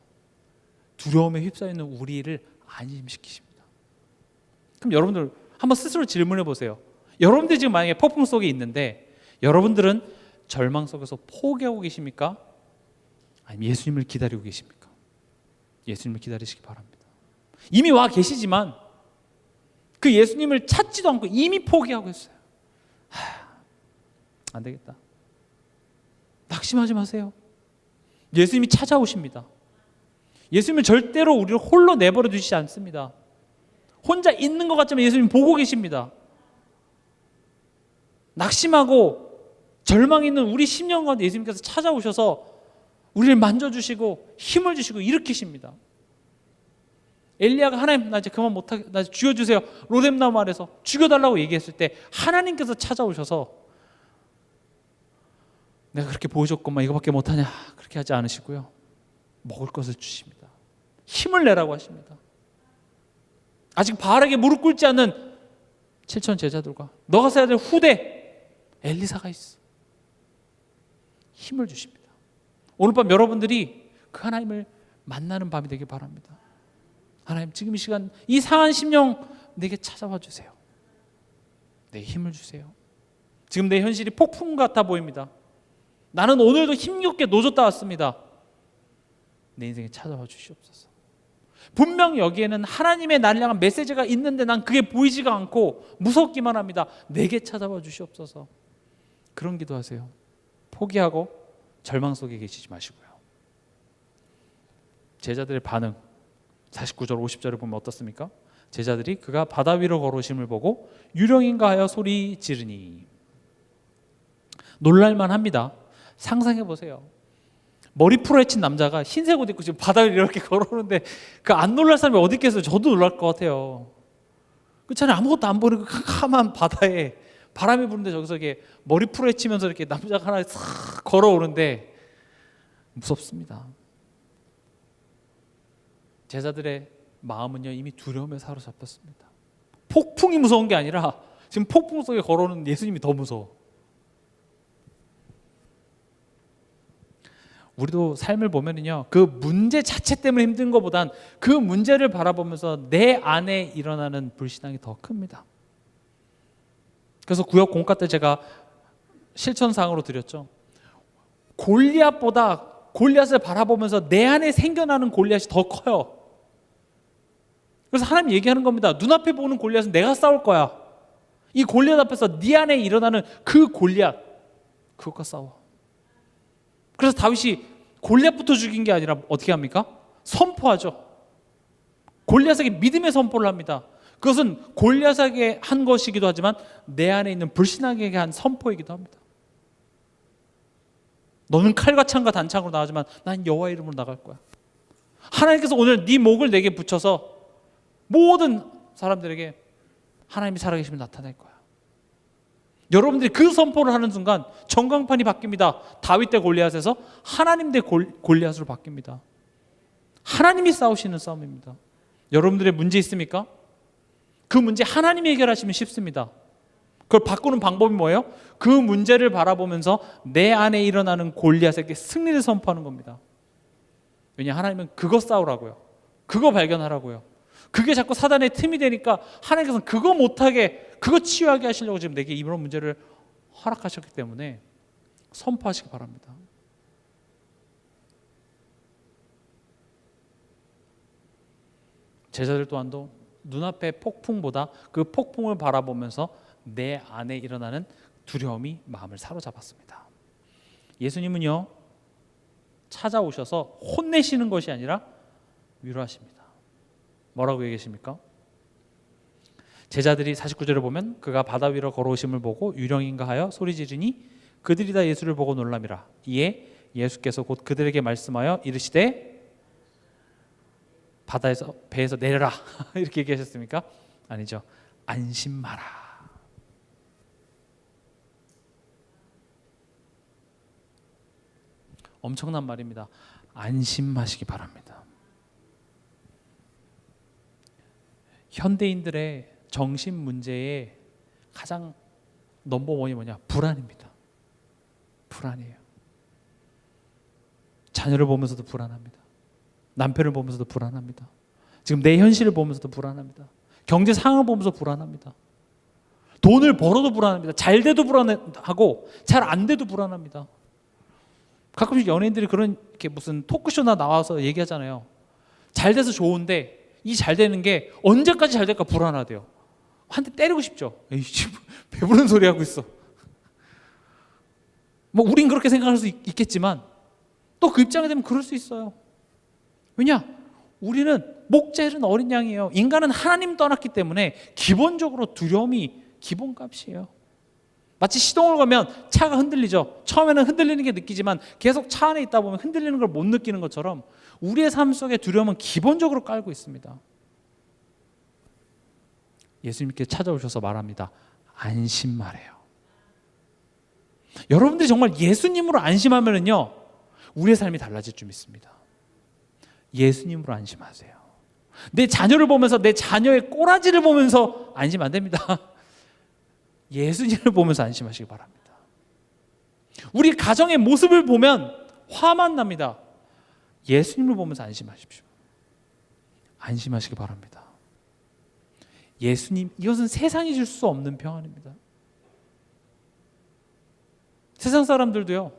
두려움에 휩싸이는 우리를 안심시키십니다. 그럼 여러분들 한번 스스로 질문해 보세요. 여러분들이 지금 만약에 폭풍 속에 있는데 여러분들은 절망 속에서 포기하고 계십니까? 아니면 예수님을 기다리고 계십니까? 예수님을 기다리시기 바랍니다. 이미 와 계시지만 그 예수님을 찾지도 않고 이미 포기하고 있어요. 안 되겠다. 낙심하지 마세요. 예수님이 찾아오십니다. 예수님은 절대로 우리를 홀로 내버려 두시지 않습니다. 혼자 있는 것 같지만 예수님 보고 계십니다. 낙심하고 절망 있는 우리 심령 가운데 예수님께서 찾아오셔서 우리를 만져주시고 힘을 주시고 일으키십니다. 엘리야가 하나님 나 이제 그만 못하게 나 죽여주세요. 로뎀나무 아래서 죽여달라고 얘기했을 때 하나님께서 찾아오셔서 내가 그렇게 보여줬건만 이거밖에 못하냐 그렇게 하지 않으시고요. 먹을 것을 주십니다. 힘을 내라고 하십니다. 아직 바알에게 무릎 꿇지 않는 7천 제자들과 너가 써야 될 후대 엘리사가 있어. 힘을 주십니다. 오늘 밤 여러분들이 그 하나님을 만나는 밤이 되길 바랍니다. 하나님 지금 이 시간 이 상한 심령 내게 찾아와 주세요. 내게 힘을 주세요. 지금 내 현실이 폭풍 같아 보입니다. 나는 오늘도 힘겹게 노졌다 왔습니다. 내 인생에 찾아와 주시옵소서. 분명 여기에는 하나님의 나를 향한 메시지가 있는데 난 그게 보이지가 않고 무섭기만 합니다. 내게 찾아와 주시옵소서. 그런 기도하세요. 포기하고 절망 속에 계시지 마시고요. 제자들의 반응 49절 50절을 보면 어떻습니까? 제자들이 그가 바다 위로 걸어오심을 보고 유령인가 하여 소리 지르니. 놀랄만 합니다. 상상해 보세요. 머리 풀어헤친 남자가 흰색 옷 입고 지금 바다 위로 이렇게 걸어오는데 그 안 놀랄 사람이 어디 있겠어요? 저도 놀랄 것 같아요. 그렇잖아요. 아무것도 안 보이는 그 캄캄한 바다에 바람이 부는데 저기서 이렇게 머리 풀어헤치면서 이렇게 남자가 하나 싹 걸어오는데 무섭습니다. 제자들의 마음은요 이미 두려움에 사로잡혔습니다. 폭풍이 무서운 게 아니라 지금 폭풍 속에 걸어오는 예수님이 더 무서워. 우리도 삶을 보면은요 그 문제 자체 때문에 힘든 것보단 그 문제를 바라보면서 내 안에 일어나는 불신앙이 더 큽니다. 그래서 구역 공과 때 제가 실천상으로 드렸죠. 골리앗을 바라보면서 내 안에 생겨나는 골리앗이 더 커요. 그래서 하나님 얘기하는 겁니다. 눈앞에 보는 골리앗은 내가 싸울 거야. 이 골리앗 앞에서 네 안에 일어나는 그 골리앗 그것과 싸워. 그래서 다윗이 골리앗부터 죽인 게 아니라 어떻게 합니까? 선포하죠. 골리앗에게 믿음의 선포를 합니다. 그것은 골리앗에게 한 것이기도 하지만 내 안에 있는 불신앙에게 한 선포이기도 합니다. 너는 칼과 창과 단창으로 나가지만 난 여호와의 이름으로 나갈 거야. 하나님께서 오늘 네 목을 내게 붙여서 모든 사람들에게 하나님이 살아계심을 나타낼 거야. 여러분들이 그 선포를 하는 순간 전광판이 바뀝니다. 다윗 대 골리앗에서 하나님 대 골리앗으로 바뀝니다. 하나님이 싸우시는 싸움입니다. 여러분들의 문제 있습니까? 그 문제 하나님이 해결하시면 쉽습니다. 그걸 바꾸는 방법이 뭐예요? 그 문제를 바라보면서 내 안에 일어나는 골리앗에게 승리를 선포하는 겁니다. 왜냐 하나님은 그거 싸우라고요. 그거 발견하라고요. 그게 자꾸 사단의 틈이 되니까 하나님께서는 그거 못하게 그거 치유하게 하시려고 지금 내게 이런 문제를 허락하셨기 때문에 선포하시기 바랍니다. 제자들 또한도 눈앞의 폭풍보다 그 폭풍을 바라보면서 내 안에 일어나는 두려움이 마음을 사로잡았습니다. 예수님은요 찾아오셔서 혼내시는 것이 아니라 위로하십니다. 뭐라고 얘기하십니까? 제자들이 49절을 보면 그가 바다 위로 걸어오심을 보고 유령인가 하여 소리 지르니 그들이 다 예수를 보고 놀람이라. 이에 예수께서 곧 그들에게 말씀하여 이르시되 바다에서 배에서 내려라 이렇게 얘기하셨습니까? 아니죠. 안심마라. 엄청난 말입니다. 안심하시기 바랍니다. 현대인들의 정신 문제의 가장 넘버원이 뭐냐? 불안입니다. 불안이에요. 자녀를 보면서도 불안합니다. 남편을 보면서도 불안합니다. 지금 내 현실을 보면서도 불안합니다. 경제 상황을 보면서 불안합니다. 돈을 벌어도 불안합니다. 잘 돼도 불안하고 잘 안 돼도 불안합니다. 가끔씩 연예인들이 그런 이렇게 무슨 토크쇼나 나와서 얘기하잖아요. 잘 돼서 좋은데 이 잘 되는 게 언제까지 잘 될까 불안하대요. 한 대 때리고 싶죠. 에이씨, 배부른 소리 하고 있어. 뭐 우린 그렇게 생각할 수 있겠지만 또 그 입장이 되면 그럴 수 있어요. 왜냐? 우리는 목자 잃은 어린 양이에요. 인간은 하나님 떠났기 때문에 기본적으로 두려움이 기본값이에요. 마치 시동을 걸면 차가 흔들리죠. 처음에는 흔들리는 게 느끼지만 계속 차 안에 있다 보면 흔들리는 걸 못 느끼는 것처럼 우리의 삶 속에 두려움은 기본적으로 깔고 있습니다. 예수님께 찾아오셔서 말합니다. 안심하래요. 여러분들이 정말 예수님으로 안심하면요 우리의 삶이 달라질 줄 믿습니다. 예수님으로 안심하세요. 내 자녀를 보면서 내 자녀의 꼬라지를 보면서 안심 안 됩니다. 예수님을 보면서 안심하시기 바랍니다. 우리 가정의 모습을 보면 화만 납니다. 예수님을 보면서 안심하십시오. 안심하시기 바랍니다. 예수님, 이것은 세상이 줄 수 없는 평안입니다. 세상 사람들도요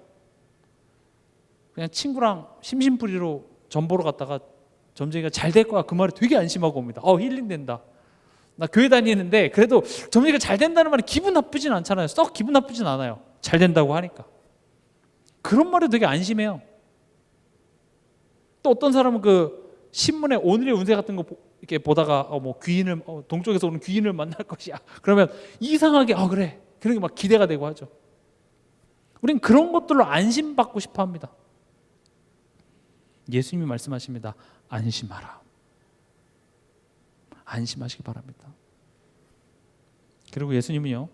그냥 친구랑 심심풀이로 점 보러 갔다가 점쟁이가 잘 될 거야 그 말에 되게 안심하고 옵니다. 힐링된다. 나 교회 다니는데 그래도 점쟁이가 잘 된다는 말이 기분 나쁘진 않잖아요. 썩 기분 나쁘진 않아요. 잘 된다고 하니까. 그런 말에 되게 안심해요. 또 어떤 사람은 그 신문에 오늘의 운세 같은 거 이렇게 보다가 뭐 귀인을 동쪽에서 오는 귀인을 만날 것이야. 그러면 이상하게 그래. 그런 게 막 기대가 되고 하죠. 우린 그런 것들로 안심받고 싶어 합니다. 예수님이 말씀하십니다. 안심하라. 안심하시기 바랍니다. 그리고 예수님은요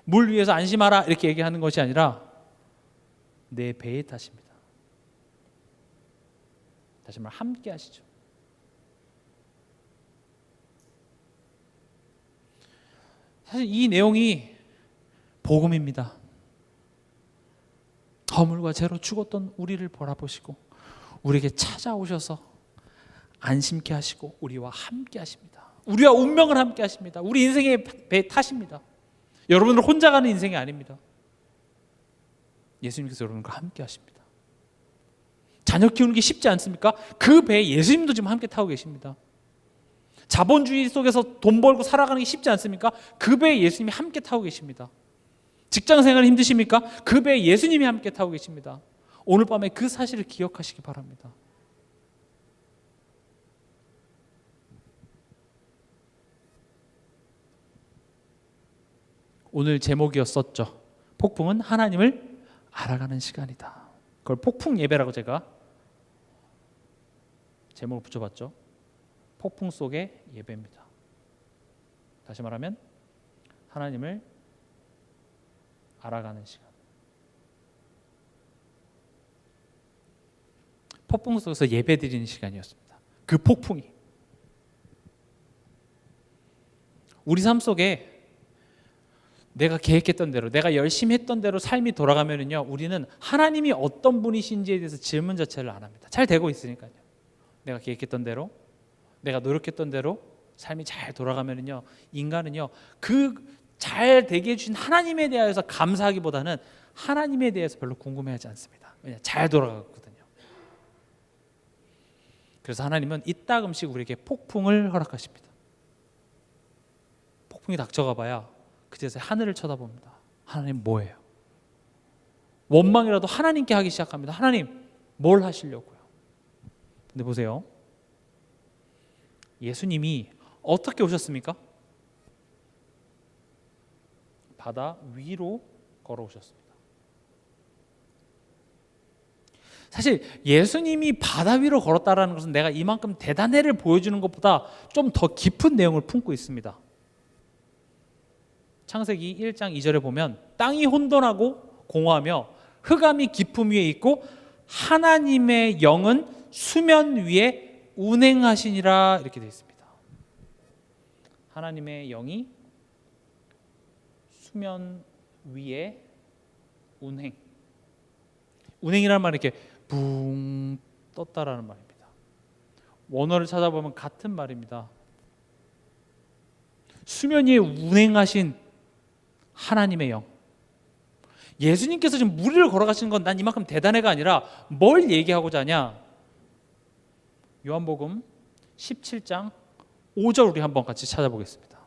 물 위에서 안심하라 이렇게 얘기하는 것이 아니라 내 배에 타십니다. 다시 말 함께 하시죠. 사실 이 내용이 복음입니다. 허물과 죄로 죽었던 우리를 바라보시고 우리에게 찾아오셔서 안심케 하시고 우리와 함께 하십니다. 우리와 운명을 함께 하십니다. 우리 인생의 배에 타십니다. 여러분은 혼자 가는 인생이 아닙니다. 예수님께서 여러분과 함께 하십니다. 자녀 키우는 게 쉽지 않습니까? 그 배에 예수님도 지금 함께 타고 계십니다. 자본주의 속에서 돈 벌고 살아가는 게 쉽지 않습니까? 그 배에 예수님이 함께 타고 계십니다. 직장 생활이 힘드십니까? 그 배에 예수님이 함께 타고 계십니다. 오늘 밤에 그 사실을 기억하시기 바랍니다. 오늘 제목이었었죠. 폭풍은 하나님을 알아가는 시간이다. 그걸 폭풍 예배라고 제가 제목을 붙여봤죠. 폭풍 속의 예배입니다. 다시 말하면 하나님을 알아가는 시간. 폭풍 속에서 예배 드리는 시간이었습니다. 그 폭풍이 우리 삶 속에 내가 계획했던 대로 내가 열심히 했던 대로 삶이 돌아가면은요 우리는 하나님이 어떤 분이신지에 대해서 질문 자체를 안 합니다. 잘 되고 있으니까요. 내가 계획했던 대로 내가 노력했던 대로 삶이 잘 돌아가면은요 인간은요 그 잘 되게 해주신 하나님에 대해서 감사하기보다는 하나님에 대해서 별로 궁금해하지 않습니다. 왜냐 잘 돌아가거든요. 그래서 하나님은 이따금씩 우리에게 폭풍을 허락하십니다. 폭풍이 닥쳐가 봐야 그제서 하늘을 쳐다봅니다. 하나님 뭐예요? 원망이라도 하나님께 하기 시작합니다. 하나님 뭘 하시려고요? 근데 보세요. 예수님이 어떻게 오셨습니까? 바다 위로 걸어오셨습니다. 사실 예수님이 바다 위로 걸었다라는 것은 내가 이만큼 대단해를 보여주는 것보다 좀 더 깊은 내용을 품고 있습니다. 창세기 1장 2절에 보면 땅이 혼돈하고 공허하며 흑암이 깊음 위에 있고 하나님의 영은 수면 위에 운행하시니라 이렇게 되어 있습니다. 하나님의 영이 수면 위에 운행이라는 말은 이렇게 붕 떴다라는 말입니다. 원어를 찾아보면 같은 말입니다. 수면 위에 운행하신 하나님의 영. 예수님께서 지금 무리를 걸어가시는 건 난 이만큼 대단해가 아니라 뭘 얘기하고자 하냐? 요한복음 17장 5절 우리 한번 같이 찾아보겠습니다.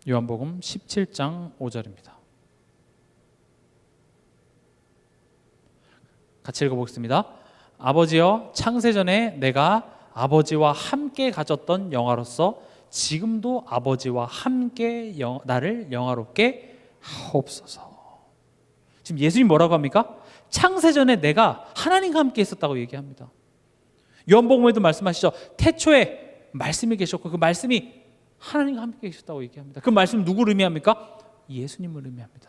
요한복음 17장 5절입니다. 같이 읽어보겠습니다. 아버지여, 창세전에 내가 아버지와 함께 가졌던 영화로서 지금도 아버지와 함께 나를 영화롭게 하옵소서. 지금 예수님 뭐라고 합니까? 창세전에 내가 하나님과 함께 있었다고 얘기합니다. 요한복음에도 말씀하시죠. 태초에 말씀이 계셨고 그 말씀이 하나님과 함께 계셨다고 얘기합니다. 그 말씀 누구를 의미합니까? 예수님을 의미합니다.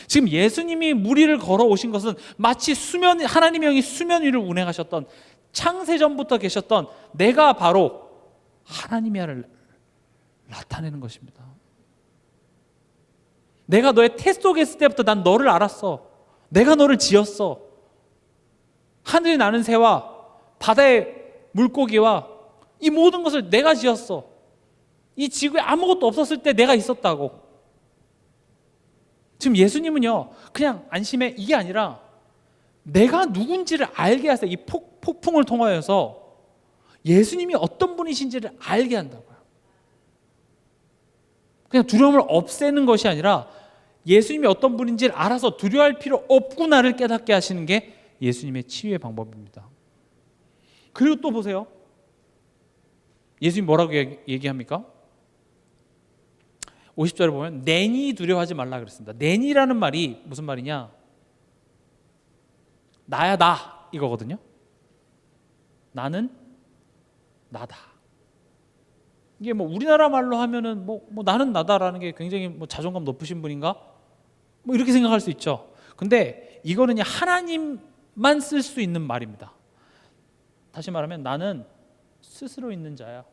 지금 예수님이 무리를 걸어오신 것은 마치 하나님의 영이 수면 위를 운행하셨던 창세전부터 계셨던 내가 바로 하나님이야를 나타내는 것입니다. 내가 너의 태 속에 있을 때부터 난 너를 알았어. 내가 너를 지었어. 하늘에 나는 새와 바다의 물고기와 이 모든 것을 내가 지었어. 이 지구에 아무것도 없었을 때 내가 있었다고. 지금 예수님은요, 그냥 안심해 이게 아니라 내가 누군지를 알게 하세요. 이 폭풍을 통하여서 예수님이 어떤 분이신지를 알게 한다고요. 그냥 두려움을 없애는 것이 아니라 예수님이 어떤 분인지를 알아서 두려워할 필요 없구나를 깨닫게 하시는 게 예수님의 치유의 방법입니다. 그리고 또 보세요. 예수님 뭐라고 얘기합니까? 50절에 보면 내니 두려워하지 말라 그랬습니다. 내니라는 말이 무슨 말이냐? 나야 나 이거거든요. 나는 나다. 이게 뭐 우리나라 말로 하면은 뭐 나는 나다라는 게 굉장히 뭐 자존감 높으신 분인가? 뭐 이렇게 생각할 수 있죠. 근데 이거는 하나님만 쓸 수 있는 말입니다. 다시 말하면 나는 스스로 있는 자야.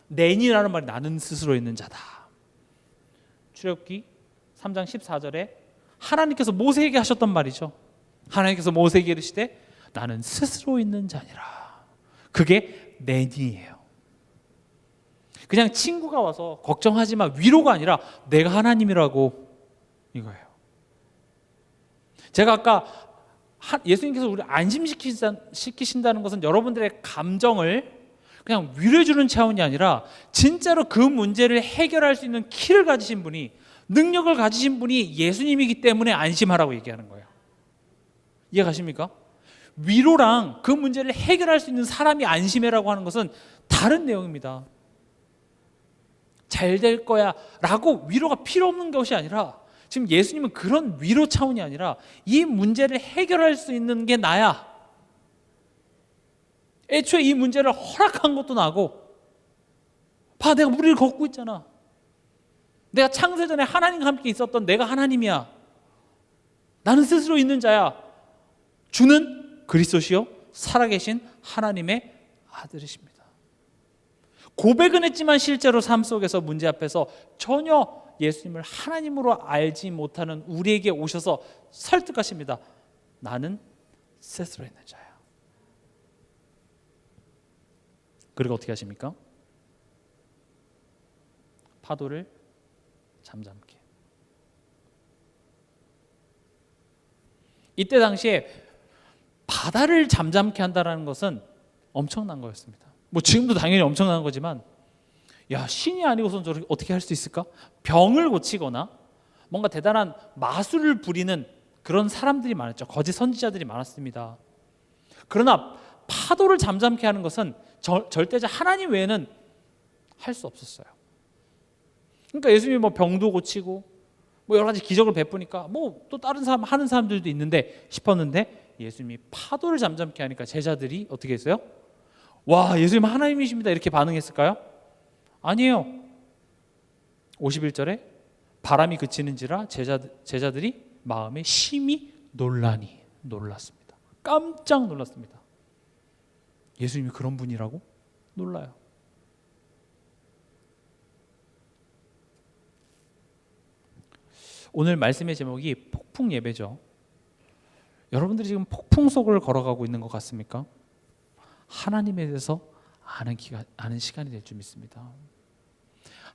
내니라는 말이 나는 스스로 있는 자다. 출애굽기 3장 14절에 하나님께서 모세에게 하셨던 말이죠. 하나님께서 모세에게 이르시되 나는 스스로 있는 자니라. 그게 내니예요. 그냥 친구가 와서 걱정하지 마 위로가 아니라 내가 하나님이라고 이거예요. 제가 아까 예수님께서 우리를 안심시키신다는 것은 여러분들의 감정을 그냥 위로해주는 차원이 아니라 진짜로 그 문제를 해결할 수 있는 키를 가지신 분이, 능력을 가지신 분이 예수님이기 때문에 안심하라고 얘기하는 거예요. 이해가십니까? 위로랑 그 문제를 해결할 수 있는 사람이 안심해라고 하는 것은 다른 내용입니다. 잘 될 거야 라고 위로가 필요 없는 것이 아니라 지금 예수님은 그런 위로 차원이 아니라 이 문제를 해결할 수 있는 게 나야. 애초에 이 문제를 허락한 것도 나고, 봐 내가 무리를 걷고 있잖아. 내가 창세전에 하나님과 함께 있었던 내가 하나님이야. 나는 스스로 있는 자야. 주는 그리스도시요 살아계신 하나님의 아들이십니다. 고백은 했지만 실제로 삶 속에서 문제 앞에서 전혀 예수님을 하나님으로 알지 못하는 우리에게 오셔서 설득하십니다. 나는 스스로 있는 자야. 그리고 어떻게 하십니까? 파도를 잠잠케. 이때 당시에 바다를 잠잠케 한다는 것은 엄청난 거였습니다. 뭐 지금도 당연히 엄청난 거지만, 야 신이 아니고선 저렇게 어떻게 할 수 있을까? 병을 고치거나 뭔가 대단한 마술을 부리는 그런 사람들이 많았죠. 거짓 선지자들이 많았습니다. 그러나 파도를 잠잠케 하는 것은 절대자 하나님 외에는 할 수 없었어요. 그러니까 예수님이 뭐 병도 고치고 뭐 여러 가지 기적을 베푸니까 뭐 또 다른 사람 하는 사람들도 있는데 싶었는데, 예수님이 파도를 잠잠케 하니까 제자들이 어떻게 했어요? 와 예수님 하나님이십니다 이렇게 반응했을까요? 아니에요. 51절에 바람이 그치는지라 제자들이 마음에 심히 놀랐습니다. 깜짝 놀랐습니다. 예수님이 그런 분이라고? 놀라요. 오늘 말씀의 제목이 폭풍 예배죠. 여러분들이 지금 폭풍 속을 걸어가고 있는 것 같습니까? 하나님에 대해서 아는 시간이 될 줄 믿습니다.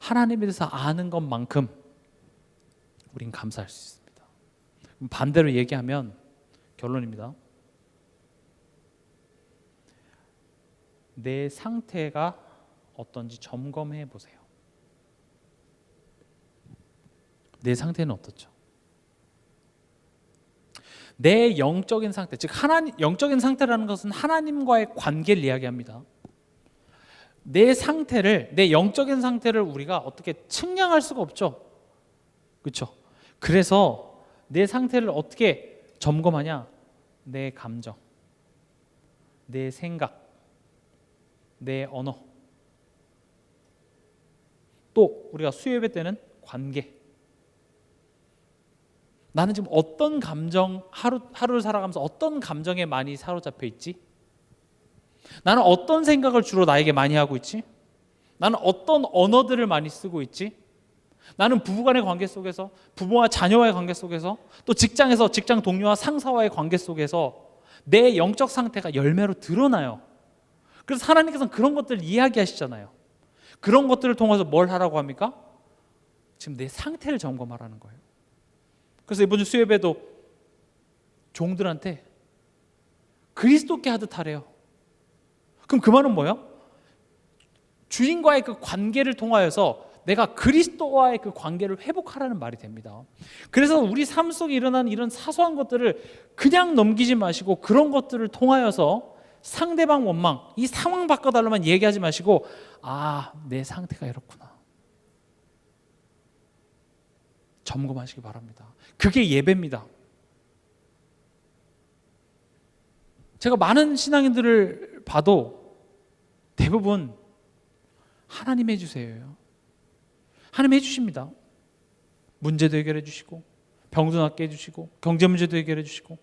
하나님에 대해서 아는 것만큼 우린 감사할 수 있습니다. 반대로 얘기하면 결론입니다. 내 상태가 어떤지 점검해 보세요. 내 상태는 어떻죠? 내 영적인 상태, 즉 영적인 상태라는 것은 하나님과의 관계를 이야기합니다. 내 영적인 상태를 우리가 어떻게 측량할 수가 없죠. 그렇죠? 그래서 내 상태를 어떻게 점검하냐? 내 감정, 내 생각, 내 언어, 또 우리가 수요예배 때는 관계. 나는 지금 어떤 감정, 하루를 살아가면서 어떤 감정에 많이 사로잡혀 있지? 나는 어떤 생각을 주로 나에게 많이 하고 있지? 나는 어떤 언어들을 많이 쓰고 있지? 나는 부부간의 관계 속에서, 부모와 자녀와의 관계 속에서, 또 직장에서 직장 동료와 상사와의 관계 속에서 내 영적 상태가 열매로 드러나요. 그래서 하나님께서는 그런 것들을 이야기하시잖아요. 그런 것들을 통해서 뭘 하라고 합니까? 지금 내 상태를 점검하라는 거예요. 그래서 이번 주 수요예배도 종들한테 그리스도께 하듯 하래요. 그럼 그 말은 뭐예요? 주인과의 그 관계를 통하여서 내가 그리스도와의 그 관계를 회복하라는 말이 됩니다. 그래서 우리 삶 속에 일어나는 이런 사소한 것들을 그냥 넘기지 마시고 그런 것들을 통하여서 상대방 원망, 이 상황 바꿔달라만 얘기하지 마시고 내 상태가 이렇구나. 점검하시기 바랍니다. 그게 예배입니다. 제가 많은 신앙인들을 봐도 대부분 하나님 해주세요. 하나님 해주십니다. 문제도 해결해 주시고 병도 낫게 해주시고 경제 문제도 해결해 주시고.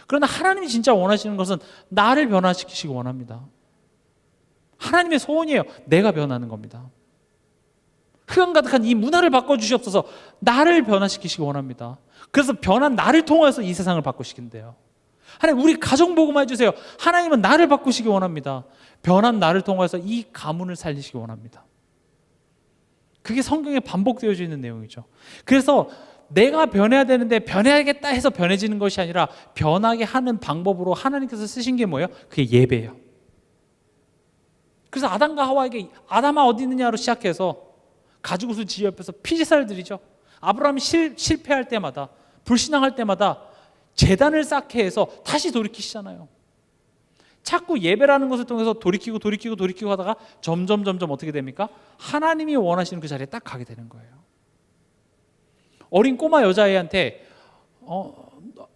그러나 하나님이 진짜 원하시는 것은 나를 변화시키시기 원합니다. 하나님의 소원이에요. 내가 변하는 겁니다. 흑암 가득한 이 문화를 바꿔주시옵소서. 나를 변화시키시기 원합니다. 그래서 변한 나를 통해서 이 세상을 바꾸시긴대요. 하나님 우리 가정 복음화 해주세요. 하나님은 나를 바꾸시기 원합니다. 변한 나를 통해서 이 가문을 살리시기 원합니다. 그게 성경에 반복되어져 있는 내용이죠. 그래서 내가 변해야 되는데 변해야겠다 해서 변해지는 것이 아니라 변하게 하는 방법으로 하나님께서 쓰신 게 뭐예요? 그게 예배예요. 그래서 아담과 하와에게 아담아 어디 있느냐로 시작해서 가죽옷을 지어 옆에서 피지살을 드리죠. 아브라함이 실패할 때마다 불신앙할 때마다 제단을 쌓게 해서 다시 돌이키시잖아요. 자꾸 예배라는 것을 통해서 돌이키고 하다가 점점 어떻게 됩니까? 하나님이 원하시는 그 자리에 딱 가게 되는 거예요. 어린 꼬마 여자애한테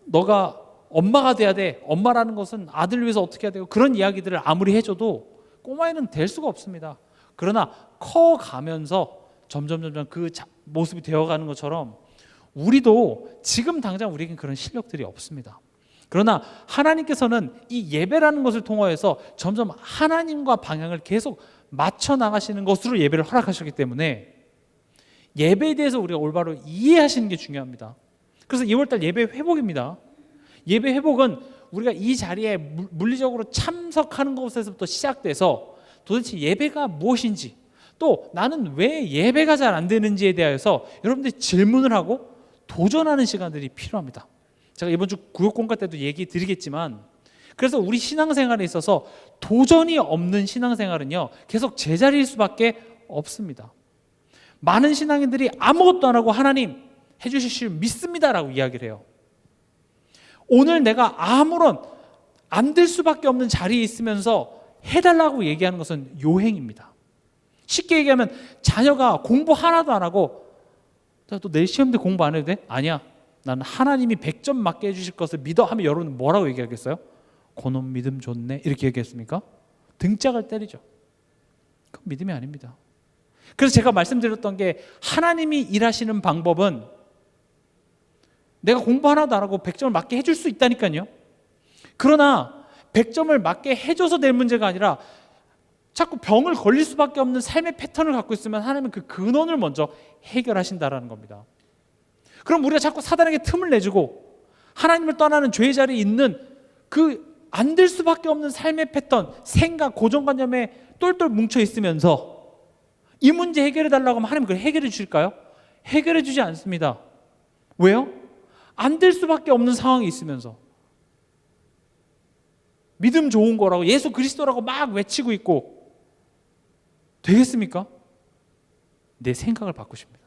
너가 엄마가 돼야 돼. 엄마라는 것은 아들을 위해서 어떻게 해야 되고 그런 이야기들을 아무리 해줘도 꼬마애는 될 수가 없습니다. 그러나 커가면서 점점 그 모습이 되어가는 것처럼 우리도 지금 당장 우리에겐 그런 실력들이 없습니다. 그러나 하나님께서는 이 예배라는 것을 통하여서 점점 하나님과 방향을 계속 맞춰 나가시는 것으로 예배를 허락하셨기 때문에 예배에 대해서 우리가 올바로 이해하시는 게 중요합니다. 그래서 2월달 예배 회복입니다. 예배 회복은 우리가 이 자리에 물리적으로 참석하는 것에서부터 시작돼서 도대체 예배가 무엇인지 또 나는 왜 예배가 잘 안 되는지에 대하여서 여러분들이 질문을 하고 도전하는 시간들이 필요합니다. 제가 이번 주 구역공과 때도 얘기 드리겠지만 그래서 우리 신앙생활에 있어서 도전이 없는 신앙생활은요 계속 제자리일 수밖에 없습니다. 많은 신앙인들이 아무것도 안 하고 하나님 해주실 줄 믿습니다라고 이야기를 해요. 오늘 내가 아무런 안 될 수밖에 없는 자리에 있으면서 해달라고 얘기하는 것은 요행입니다. 쉽게 얘기하면 자녀가 공부 하나도 안 하고 또 내일 시험 때 공부 안 해도 돼? 아니야. 나는 하나님이 100점 맞게 해주실 것을 믿어 하면 여러분 뭐라고 얘기하겠어요? 그놈 믿음 좋네 이렇게 얘기했습니까? 등짝을 때리죠. 그건 믿음이 아닙니다. 그래서 제가 말씀드렸던 게 하나님이 일하시는 방법은 내가 공부 하나도 안 하고 100점을 맞게 해줄 수 있다니까요. 그러나 100점을 맞게 해줘서 될 문제가 아니라 자꾸 병을 걸릴 수밖에 없는 삶의 패턴을 갖고 있으면 하나님은 그 근원을 먼저 해결하신다라는 겁니다. 그럼 우리가 자꾸 사단에게 틈을 내주고 하나님을 떠나는 죄의 자리에 있는 그 안 될 수밖에 없는 삶의 패턴, 생각, 고정관념에 똘똘 뭉쳐 있으면서 이 문제 해결해 달라고 하면 하나님 그걸 해결해 주실까요? 해결해 주지 않습니다. 왜요? 안 될 수밖에 없는 상황이 있으면서 믿음 좋은 거라고 예수 그리스도라고 막 외치고 있고 되겠습니까? 내 생각을 바꾸십니다.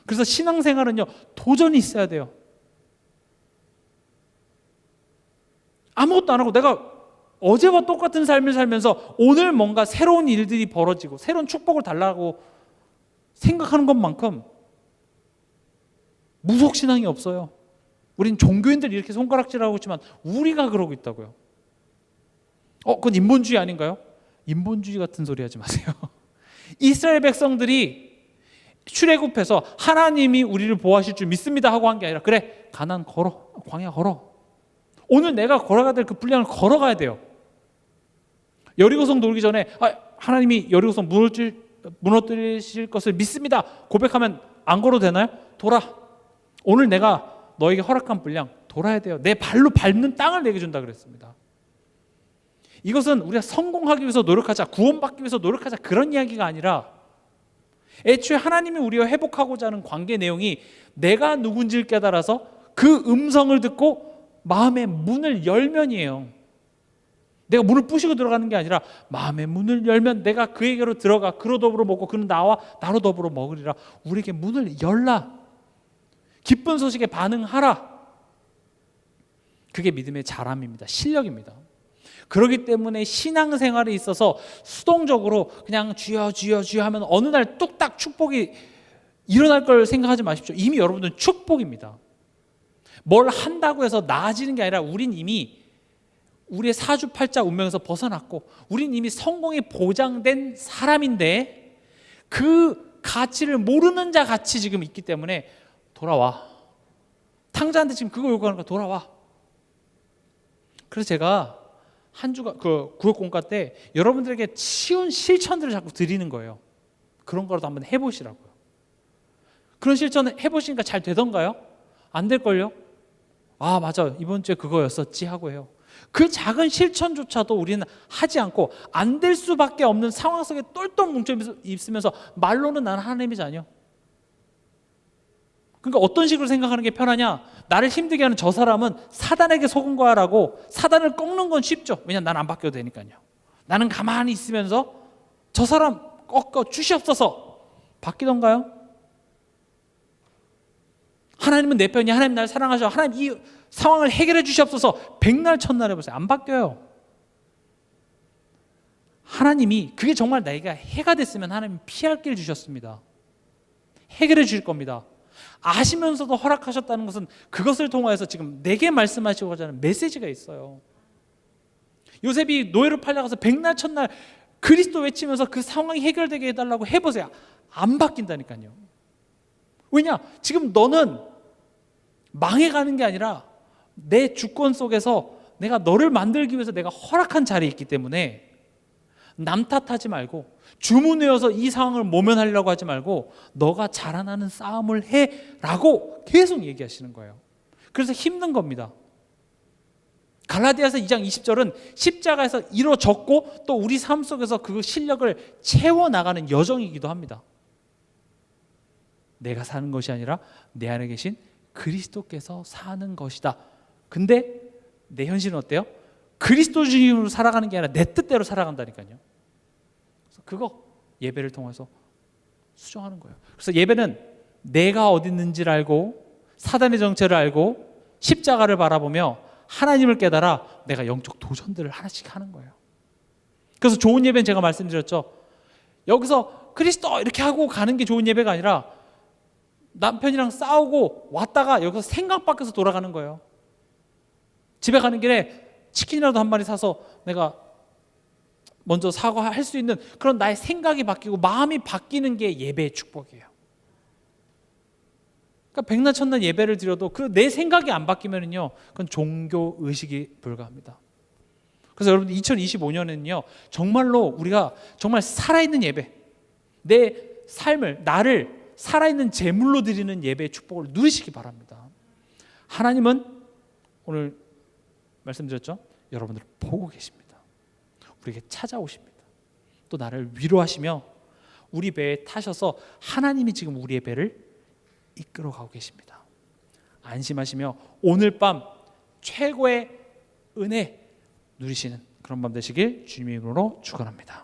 그래서 신앙생활은요, 도전이 있어야 돼요. 아무것도 안 하고 내가 어제와 똑같은 삶을 살면서 오늘 뭔가 새로운 일들이 벌어지고 새로운 축복을 달라고 생각하는 것만큼 무속신앙이 없어요. 우린 종교인들 이렇게 손가락질하고 있지만 우리가 그러고 있다고요. 그건 인본주의 아닌가요? 인본주의 같은 소리 하지 마세요. 이스라엘 백성들이 출애굽해서 하나님이 우리를 보호하실 줄 믿습니다 하고 한 게 아니라 그래, 가나안 걸어, 광야 걸어. 오늘 내가 걸어가야 될 그 분량을 걸어가야 돼요. 여리고성 돌기 전에 하나님이 여리고성 무너뜨리실 것을 믿습니다 고백하면 안 걸어도 되나요? 돌아. 오늘 내가 너에게 허락한 분량 돌아야 돼요. 내 발로 밟는 땅을 내게 준다 그랬습니다. 이것은 우리가 성공하기 위해서 노력하자, 구원받기 위해서 노력하자 그런 이야기가 아니라 애초에 하나님이 우리와 회복하고자 하는 관계 내용이 내가 누군지를 깨달아서 그 음성을 듣고 마음의 문을 열면이에요. 내가 문을 부시고 들어가는 게 아니라 마음의 문을 열면 내가 그에게로 들어가 그로 더불어 먹고 그는 나와 나로 더불어 먹으리라. 우리에게 문을 열라. 기쁜 소식에 반응하라. 그게 믿음의 자람입니다. 실력입니다. 그렇기 때문에 신앙생활에 있어서 수동적으로 그냥 주여 주여 주여 하면 어느 날 뚝딱 축복이 일어날 걸 생각하지 마십시오. 이미 여러분들은 축복입니다. 뭘 한다고 해서 나아지는 게 아니라 우린 이미 우리의 사주팔자 운명에서 벗어났고 우린 이미 성공이 보장된 사람인데 그 가치를 모르는 자 같이 지금 있기 때문에 돌아와. 탕자한테 지금 그거 요구하는 거야. 돌아와. 그래서 제가 한 주가 그 구역공과 때 여러분들에게 쉬운 실천들을 자꾸 드리는 거예요. 그런 거라도 한번 해보시라고요. 그런 실천 해보시니까 잘 되던가요? 안 될걸요? 맞아, 이번 주에 그거였었지 하고 해요. 그 작은 실천조차도 우리는 하지 않고 안 될 수밖에 없는 상황 속에 똘똘 뭉쳐 있으면서 말로는 나는 하나님의 자녀. 그러니까 어떤 식으로 생각하는 게 편하냐? 나를 힘들게 하는 저 사람은 사단에게 속은 거야라고 사단을 꺾는 건 쉽죠. 왜냐면 나는 안 바뀌어도 되니까요. 나는 가만히 있으면서 저 사람 꺾어 주시옵소서. 바뀌던가요? 하나님은 내 편이, 하나님 나를 사랑하셔, 하나님 이 상황을 해결해 주시옵소서. 백날 천날 해보세요. 안 바뀌어요. 하나님이 그게 정말 내가 해가 됐으면 하나님이 피할 길 주셨습니다. 해결해 주실 겁니다. 아시면서도 허락하셨다는 것은 그것을 통하여서 지금 내게 말씀하시고자 하는 메시지가 있어요. 요셉이 노예로 팔려가서 백날 천날 그리스도 외치면서 그 상황이 해결되게 해달라고 해보세요. 안 바뀐다니까요. 왜냐? 지금 너는 망해가는 게 아니라 내 주권 속에서 내가 너를 만들기 위해서 내가 허락한 자리에 있기 때문에 남 탓하지 말고 주문외어서 이 상황을 모면하려고 하지 말고 너가 자라나는 싸움을 해라고 계속 얘기하시는 거예요. 그래서 힘든 겁니다. 갈라디아서 2장 20절은 십자가에서 이루어졌고 또 우리 삶 속에서 그 실력을 채워나가는 여정이기도 합니다. 내가 사는 것이 아니라 내 안에 계신 그리스도께서 사는 것이다. 근데 내 현실은 어때요? 그리스도 주님으로 살아가는 게 아니라 내 뜻대로 살아간다니까요. 그래서 그거 예배를 통해서 수정하는 거예요. 그래서 예배는 내가 어디 있는지를 알고 사단의 정체를 알고 십자가를 바라보며 하나님을 깨달아 내가 영적 도전들을 하나씩 하는 거예요. 그래서 좋은 예배는 제가 말씀드렸죠. 여기서 그리스도 이렇게 하고 가는 게 좋은 예배가 아니라 남편이랑 싸우고 왔다가 여기서 생각 밖에서 돌아가는 거예요. 집에 가는 길에 치킨이라도 한 마리 사서 내가 먼저 사과할 수 있는 그런 나의 생각이 바뀌고 마음이 바뀌는 게 예배의 축복이에요. 그러니까 백날 천날 예배를 드려도 그 내 생각이 안 바뀌면요, 그건 종교 의식이 불과합니다. 그래서 여러분 2025년에는요 정말로 우리가 정말 살아있는 예배, 내 삶을 나를 살아있는 제물로 드리는 예배의 축복을 누리시기 바랍니다. 하나님은 오늘 말씀드렸죠? 여러분들을 보고 계십니다. 우리에게 찾아오십니다. 또 나를 위로하시며 우리 배에 타셔서 하나님이 지금 우리의 배를 이끌어가고 계십니다. 안심하시며 오늘 밤 최고의 은혜 누리시는 그런 밤 되시길 주님의 이름으로 축원합니다.